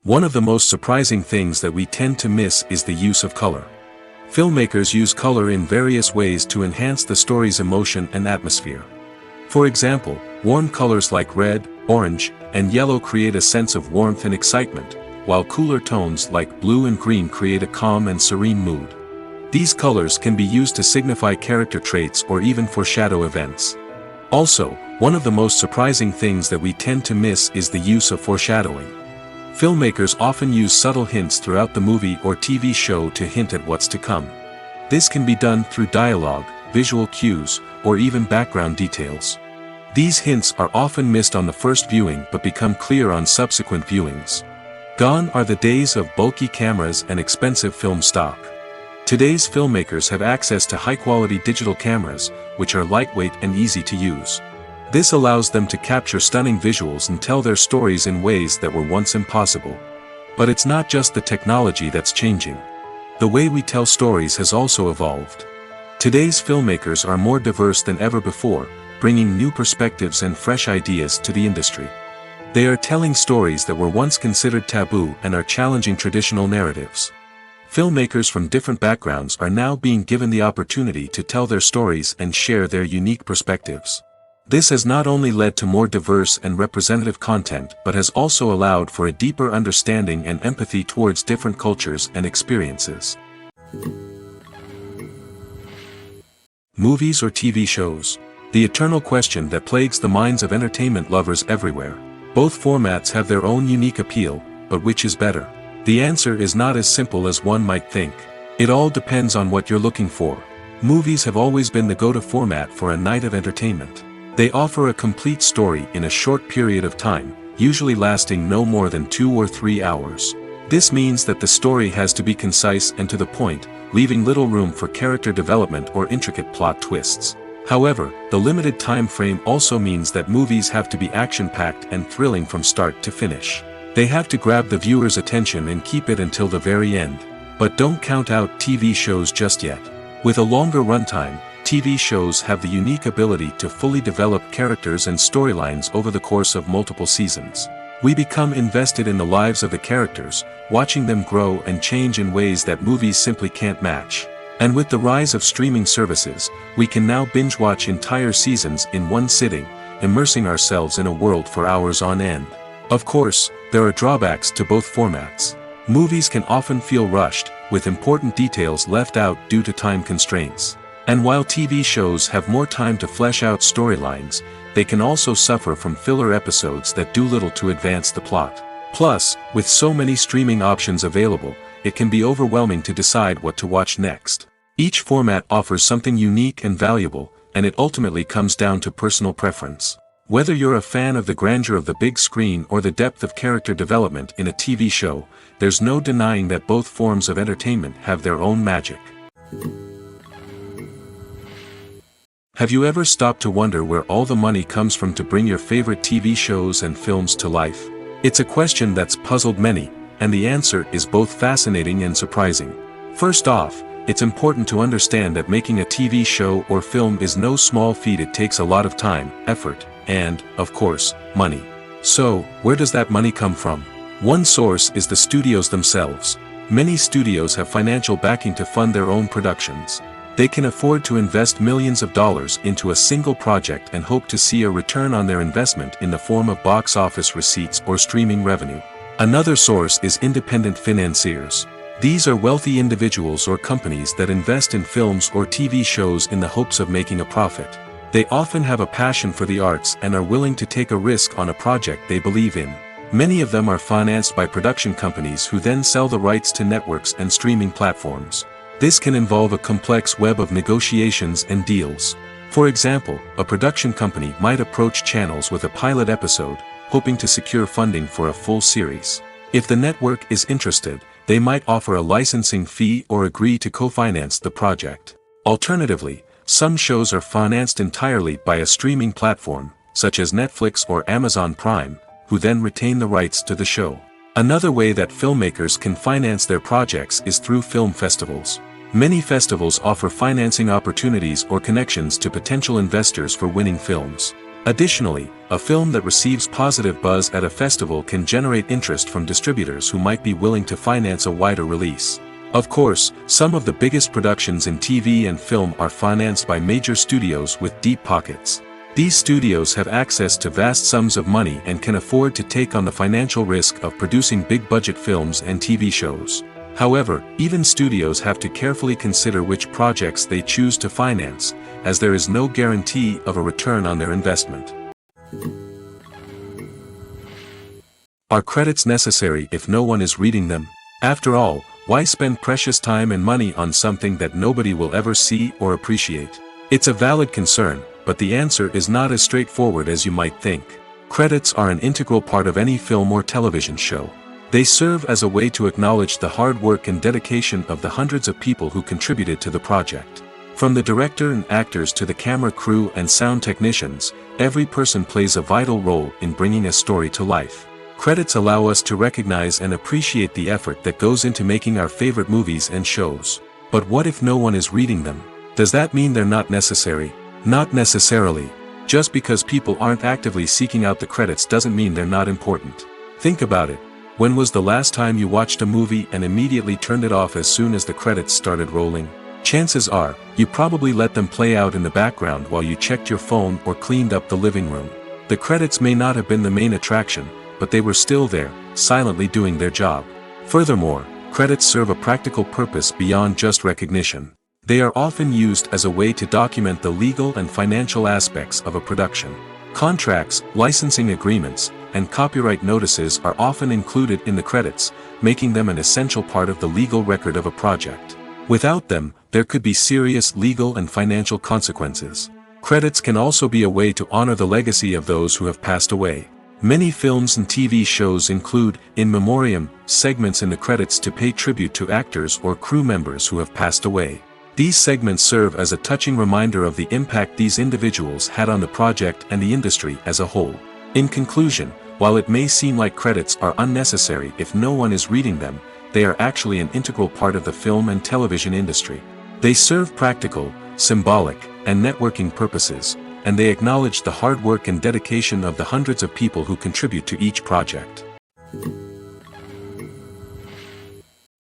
One of the most surprising things that we tend to miss is the use of color. Filmmakers use color in various ways to enhance the story's emotion and atmosphere. For example, warm colors like red, orange, and yellow create a sense of warmth and excitement, while cooler tones like blue and green create a calm and serene mood. These colors can be used to signify character traits or even foreshadow events. Also, one of the most surprising things that we tend to miss is the use of foreshadowing. Filmmakers often use subtle hints throughout the movie or TV show to hint at what's to come. This can be done through dialogue, visual cues, or even background details. These hints are often missed on the first viewing but become clear on subsequent viewings. Gone are the days of bulky cameras and expensive film stock. Today's filmmakers have access to high-quality digital cameras, which are lightweight and easy to use. This allows them to capture stunning visuals and tell their stories in ways that were once impossible. But it's not just the technology that's changing. The way we tell stories has also evolved. Today's filmmakers are more diverse than ever before, bringing new perspectives and fresh ideas to the industry. They are telling stories that were once considered taboo and are challenging traditional narratives. Filmmakers from different backgrounds are now being given the opportunity to tell their stories and share their unique perspectives. This has not only led to more diverse and representative content but has also allowed for a deeper understanding and empathy towards different cultures and experiences. Movies or TV shows? The eternal question that plagues the minds of entertainment lovers everywhere. Both formats have their own unique appeal, but which is better? The answer is not as simple as one might think. It all depends on what you're looking for. Movies have always been the go-to format for a night of entertainment. They offer a complete story in a short period of time, usually lasting no more than 2 or 3 hours. This means that the story has to be concise and to the point, leaving little room for character development or intricate plot twists. However, the limited time frame also means that movies have to be action-packed and thrilling from start to finish. They have to grab the viewer's attention and keep it until the very end. But don't count out TV shows just yet. With a longer runtime, TV shows have the unique ability to fully develop characters and storylines over the course of multiple seasons. We become invested in the lives of the characters, watching them grow and change in ways that movies simply can't match. And with the rise of streaming services, we can now binge-watch entire seasons in one sitting, immersing ourselves in a world for hours on end. Of course, there are drawbacks to both formats. Movies can often feel rushed, with important details left out due to time constraints. And while TV shows have more time to flesh out storylines, they can also suffer from filler episodes that do little to advance the plot. Plus, with so many streaming options available, it can be overwhelming to decide what to watch next. Each format offers something unique and valuable, and it ultimately comes down to personal preference. Whether you're a fan of the grandeur of the big screen or the depth of character development in a TV show, there's no denying that both forms of entertainment have their own magic. Have you ever stopped to wonder where all the money comes from to bring your favorite TV shows and films to life? It's a question that's puzzled many, and the answer is both fascinating and surprising. First off, it's important to understand that making a TV show or film is no small feat. It takes a lot of time, effort, and, of course, money. So, where does that money come from? One source is the studios themselves. Many studios have financial backing to fund their own productions. They can afford to invest millions of dollars into a single project and hope to see a return on their investment in the form of box office receipts or streaming revenue. Another source is independent financiers. These are wealthy individuals or companies that invest in films or TV shows in the hopes of making a profit. They often have a passion for the arts and are willing to take a risk on a project they believe in. Many of them are financed by production companies who then sell the rights to networks and streaming platforms. This can involve a complex web of negotiations and deals. For example, a production company might approach channels with a pilot episode, hoping to secure funding for a full series. If the network is interested, they might offer a licensing fee or agree to co-finance the project. Alternatively, some shows are financed entirely by a streaming platform, such as Netflix or Amazon Prime, who then retain the rights to the show. Another way that filmmakers can finance their projects is through film festivals. Many festivals offer financing opportunities or connections to potential investors for winning films. Additionally, a film that receives positive buzz at a festival can generate interest from distributors who might be willing to finance a wider release. Of course, some of the biggest productions in TV and film are financed by major studios with deep pockets. These studios have access to vast sums of money and can afford to take on the financial risk of producing big-budget films and TV shows. However, even studios have to carefully consider which projects they choose to finance, as there is no guarantee of a return on their investment. Are credits necessary if no one is reading them? After all, why spend precious time and money on something that nobody will ever see or appreciate? It's a valid concern, but the answer is not as straightforward as you might think. Credits are an integral part of any film or television show. They serve as a way to acknowledge the hard work and dedication of the hundreds of people who contributed to the project. From the director and actors to the camera crew and sound technicians, every person plays a vital role in bringing a story to life. Credits allow us to recognize and appreciate the effort that goes into making our favorite movies and shows. But what if no one is reading them? Does that mean they're not necessary? Not necessarily. Just because people aren't actively seeking out the credits doesn't mean they're not important. Think about it. When was the last time you watched a movie and immediately turned it off as soon as the credits started rolling? Chances are, you probably let them play out in the background while you checked your phone or cleaned up the living room. The credits may not have been the main attraction, but they were still there, silently doing their job. Furthermore, credits serve a practical purpose beyond just recognition. They are often used as a way to document the legal and financial aspects of a production. Contracts, licensing agreements, and copyright notices are often included in the credits, making them an essential part of the legal record of a project. Without them, there could be serious legal and financial consequences. Credits can also be a way to honor the legacy of those who have passed away. Many films and TV shows include, in memoriam, segments in the credits to pay tribute to actors or crew members who have passed away. These segments serve as a touching reminder of the impact these individuals had on the project and the industry as a whole. In conclusion, while it may seem like credits are unnecessary if no one is reading them, they are actually an integral part of the film and television industry. They serve practical, symbolic, and networking purposes, and they acknowledge the hard work and dedication of the hundreds of people who contribute to each project.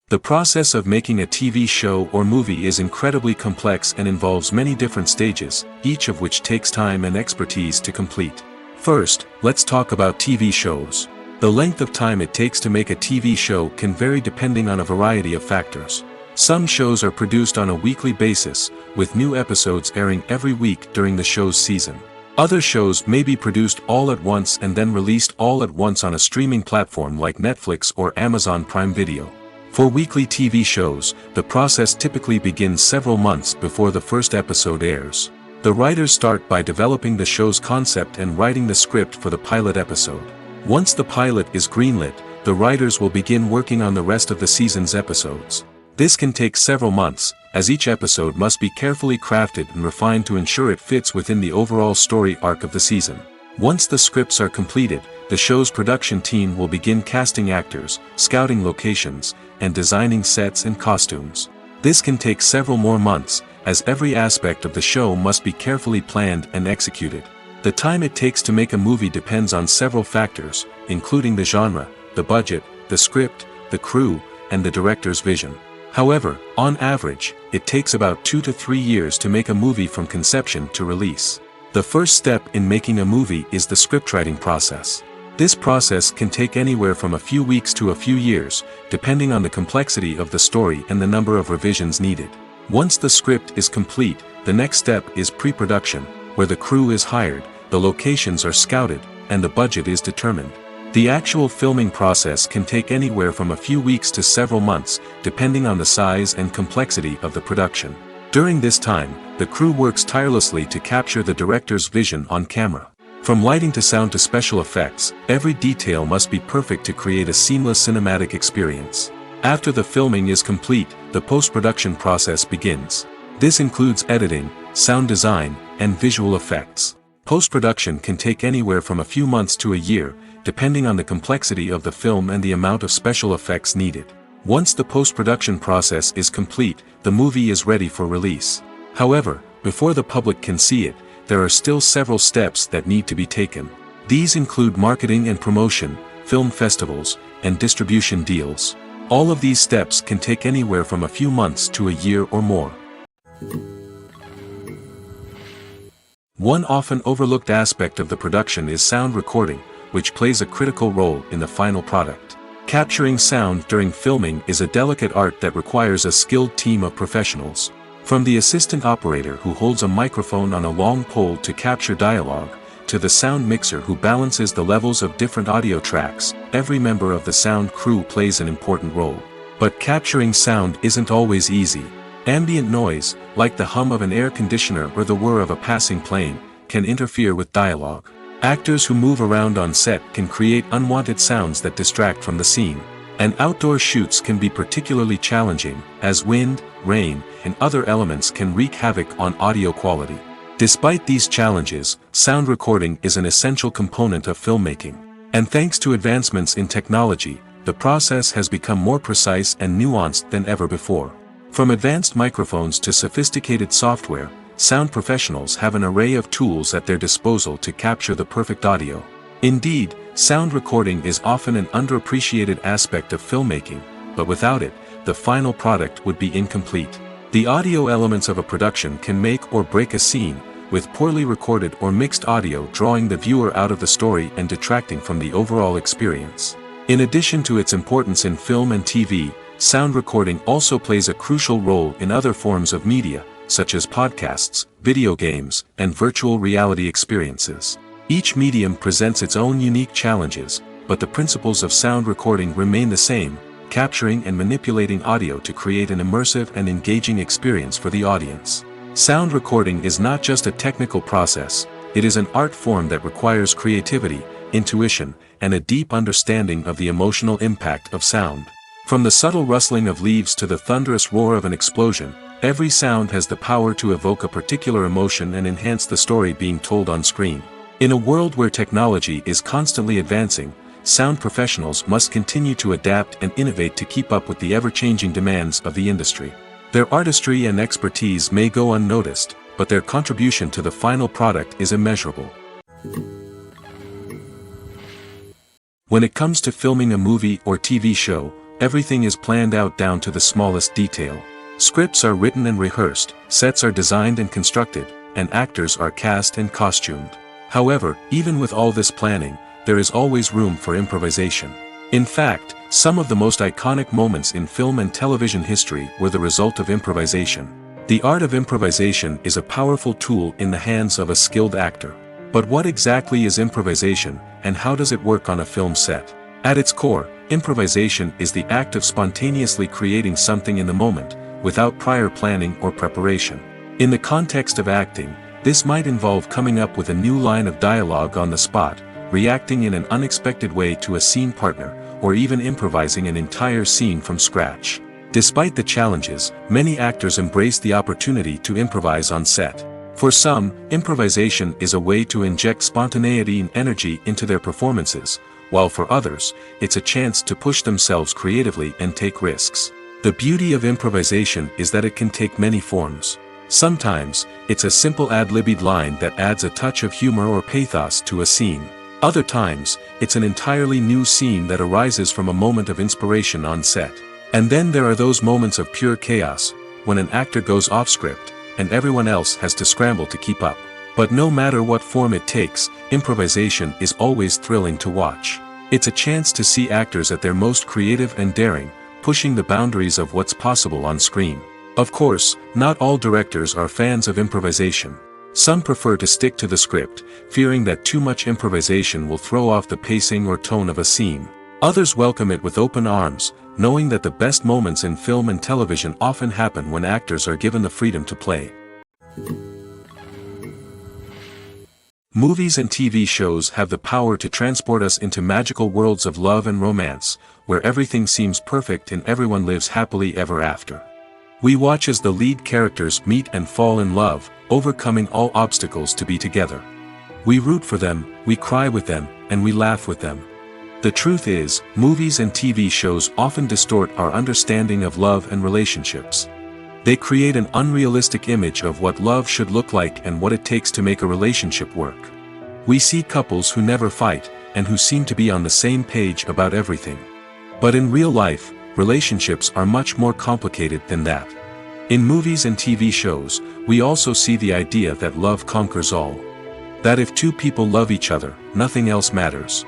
The process of making a TV show or movie is incredibly complex and involves many different stages, each of which takes time and expertise to complete. First, let's talk about TV shows. The length of time it takes to make a TV show can vary depending on a variety of factors. Some shows are produced on a weekly basis, with new episodes airing every week during the show's season. Other shows may be produced all at once and then released all at once on a streaming platform like Netflix or Amazon Prime Video. For weekly TV shows, the process typically begins several months before the first episode airs. The writers start by developing the show's concept and writing the script for the pilot episode. Once the pilot is greenlit, the writers will begin working on the rest of the season's episodes. This can take several months, as each episode must be carefully crafted and refined to ensure it fits within the overall story arc of the season. Once the scripts are completed, the show's production team will begin casting actors, scouting locations, and designing sets and costumes. This can take several more months, as every aspect of the show must be carefully planned and executed. The time it takes to make a movie depends on several factors, including the genre, the budget, the script, the crew, and the director's vision. However, on average, it takes about 2 to 3 years to make a movie from conception to release. The first step in making a movie is the scriptwriting process. This process can take anywhere from a few weeks to a few years, depending on the complexity of the story and the number of revisions needed. Once the script is complete, the next step is pre-production, where the crew is hired, the locations are scouted, and the budget is determined. The actual filming process can take anywhere from a few weeks to several months, depending on the size and complexity of the production. During this time, the crew works tirelessly to capture the director's vision on camera. From lighting to sound to special effects, every detail must be perfect to create a seamless cinematic experience. After the filming is complete, the post-production process begins. This includes editing, sound design, and visual effects. Post-production can take anywhere from a few months to a year, depending on the complexity of the film and the amount of special effects needed. Once the post-production process is complete, the movie is ready for release. However, before the public can see it, there are still several steps that need to be taken. These include marketing and promotion, film festivals, and distribution deals. All of these steps can take anywhere from a few months to a year or more. One often overlooked aspect of the production is sound recording, which plays a critical role in the final product. Capturing sound during filming is a delicate art that requires a skilled team of professionals. From the assistant operator who holds a microphone on a long pole to capture dialogue, to the sound mixer who balances the levels of different audio tracks, every member of the sound crew plays an important role. But capturing sound isn't always easy. Ambient noise, like the hum of an air conditioner or the whir of a passing plane, can interfere with dialogue. Actors who move around on set can create unwanted sounds that distract from the scene. And outdoor shoots can be particularly challenging, as wind, rain, and other elements can wreak havoc on audio quality. Despite these challenges, sound recording is an essential component of filmmaking. And thanks to advancements in technology, the process has become more precise and nuanced than ever before. From advanced microphones to sophisticated software, sound professionals have an array of tools at their disposal to capture the perfect audio. Indeed, sound recording is often an underappreciated aspect of filmmaking, but without it, the final product would be incomplete. The audio elements of a production can make or break a scene, with poorly recorded or mixed audio drawing the viewer out of the story and detracting from the overall experience. In addition to its importance in film and TV, sound recording also plays a crucial role in other forms of media, such as podcasts, video games, and virtual reality experiences. Each medium presents its own unique challenges, but the principles of sound recording remain the same: capturing and manipulating audio to create an immersive and engaging experience for the audience. Sound recording is not just a technical process, it is an art form that requires creativity, intuition, and a deep understanding of the emotional impact of sound. From the subtle rustling of leaves to the thunderous roar of an explosion, every sound has the power to evoke a particular emotion and enhance the story being told on screen. In a world where technology is constantly advancing, sound professionals must continue to adapt and innovate to keep up with the ever-changing demands of the industry. Their artistry and expertise may go unnoticed, but their contribution to the final product is immeasurable. When it comes to filming a movie or TV show, everything is planned out down to the smallest detail. Scripts are written and rehearsed, sets are designed and constructed, and actors are cast and costumed. However, even with all this planning, there is always room for improvisation. In fact, some of the most iconic moments in film and television history were the result of improvisation. The art of improvisation is a powerful tool in the hands of a skilled actor. But what exactly is improvisation, and how does it work on a film set? At its core, improvisation is the act of spontaneously creating something in the moment, without prior planning or preparation. In the context of acting, this might involve coming up with a new line of dialogue on the spot, reacting in an unexpected way to a scene partner, or even improvising an entire scene from scratch. Despite the challenges, many actors embrace the opportunity to improvise on set. For some, improvisation is a way to inject spontaneity and energy into their performances, while for others, it's a chance to push themselves creatively and take risks. The beauty of improvisation is that it can take many forms. Sometimes, it's a simple ad-libbed line that adds a touch of humor or pathos to a scene. Other times, it's an entirely new scene that arises from a moment of inspiration on set. And then there are those moments of pure chaos, when an actor goes off script, and everyone else has to scramble to keep up. But no matter what form it takes, improvisation is always thrilling to watch. It's a chance to see actors at their most creative and daring, pushing the boundaries of what's possible on screen. Of course, not all directors are fans of improvisation. Some prefer to stick to the script, fearing that too much improvisation will throw off the pacing or tone of a scene. Others welcome it with open arms, knowing that the best moments in film and television often happen when actors are given the freedom to play. Movies and TV shows have the power to transport us into magical worlds of love and romance, where everything seems perfect and everyone lives happily ever after. We watch as the lead characters meet and fall in love, overcoming all obstacles to be together. We root for them, we cry with them, and we laugh with them. The truth is, movies and TV shows often distort our understanding of love and relationships. They create an unrealistic image of what love should look like and what it takes to make a relationship work. We see couples who never fight, and who seem to be on the same page about everything. But in real life, relationships are much more complicated than that. In movies and TV shows, we also see the idea that love conquers all. That if two people love each other, nothing else matters.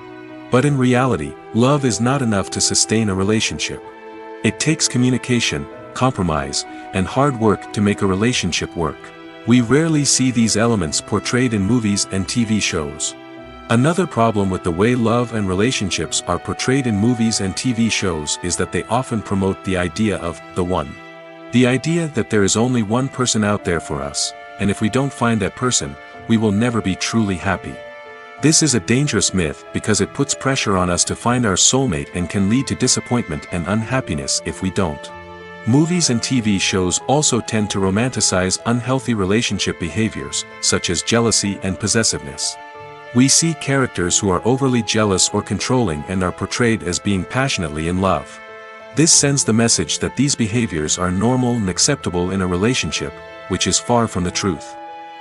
But in reality, love is not enough to sustain a relationship. It takes communication, compromise, and hard work to make a relationship work. We rarely see these elements portrayed in movies and TV shows. Another problem with the way love and relationships are portrayed in movies and TV shows is that they often promote the idea of the one. The idea that there is only one person out there for us, and if we don't find that person, we will never be truly happy. This is a dangerous myth because it puts pressure on us to find our soulmate and can lead to disappointment and unhappiness if we don't. Movies and TV shows also tend to romanticize unhealthy relationship behaviors, such as jealousy and possessiveness. We see characters who are overly jealous or controlling and are portrayed as being passionately in love. This sends the message that these behaviors are normal and acceptable in a relationship, which is far from the truth.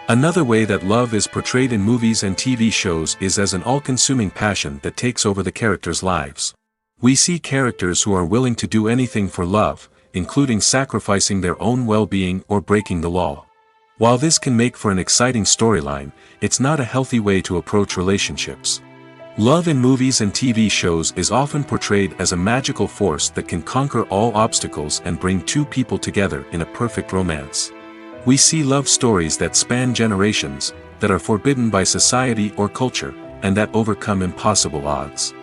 Another way that love is portrayed in movies and TV shows is as an all-consuming passion that takes over the characters' lives. We see characters who are willing to do anything for love, including sacrificing their own well-being or breaking the law. While this can make for an exciting storyline, it's not a healthy way to approach relationships. Love in movies and TV shows is often portrayed as a magical force that can conquer all obstacles and bring two people together in a perfect romance. We see love stories that span generations, that are forbidden by society or culture, and that overcome impossible odds.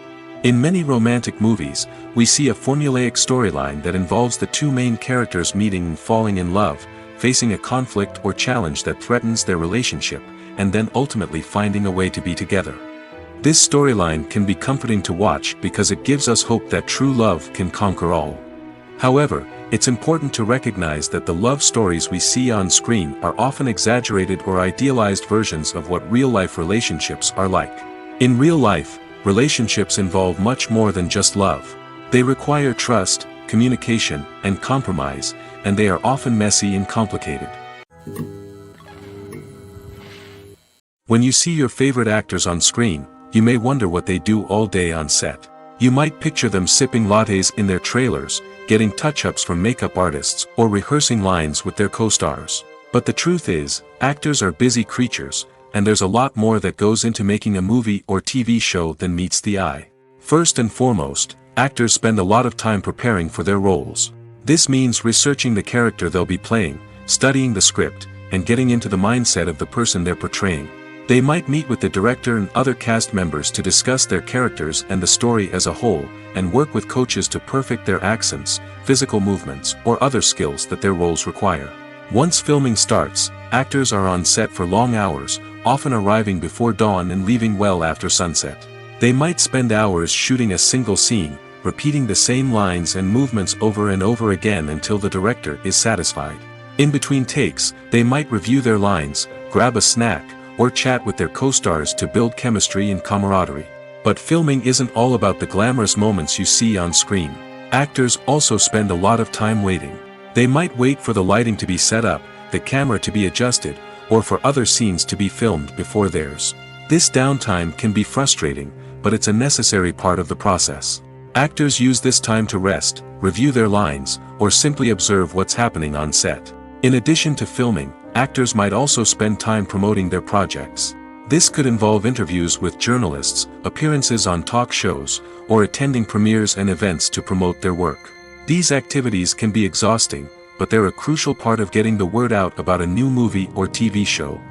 In many romantic movies, we see a formulaic storyline that involves the two main characters meeting and falling in love, facing a conflict or challenge that threatens their relationship, and then ultimately finding a way to be together. This storyline can be comforting to watch because it gives us hope that true love can conquer all. However, it's important to recognize that the love stories we see on screen are often exaggerated or idealized versions of what real-life relationships are like. In real life, relationships involve much more than just love. They require trust, communication, and compromise, and they are often messy and complicated. When you see your favorite actors on screen, you may wonder what they do all day on set. You might picture them sipping lattes in their trailers, getting touch-ups from makeup artists, or rehearsing lines with their co-stars. But the truth is, actors are busy creatures, and there's a lot more that goes into making a movie or TV show than meets the eye. First and foremost, actors spend a lot of time preparing for their roles. This means researching the character they'll be playing, studying the script, and getting into the mindset of the person they're portraying. They might meet with the director and other cast members to discuss their characters and the story as a whole, and work with coaches to perfect their accents, physical movements, or other skills that their roles require. Once filming starts, actors are on set for long hours, often arriving before dawn and leaving well after sunset. They might spend hours shooting a single scene, repeating the same lines and movements over and over again until the director is satisfied. In between takes, they might review their lines, grab a snack, or chat with their co-stars to build chemistry and camaraderie. But filming isn't all about the glamorous moments you see on screen. Actors also spend a lot of time waiting. They might wait for the lighting to be set up, the camera to be adjusted, or for other scenes to be filmed before theirs. This downtime can be frustrating, but it's a necessary part of the process. Actors use this time to rest, review their lines, or simply observe what's happening on set. In addition to filming, actors might also spend time promoting their projects. This could involve interviews with journalists, appearances on talk shows, or attending premieres and events to promote their work. These activities can be exhausting, but they're a crucial part of getting the word out about a new movie or TV show.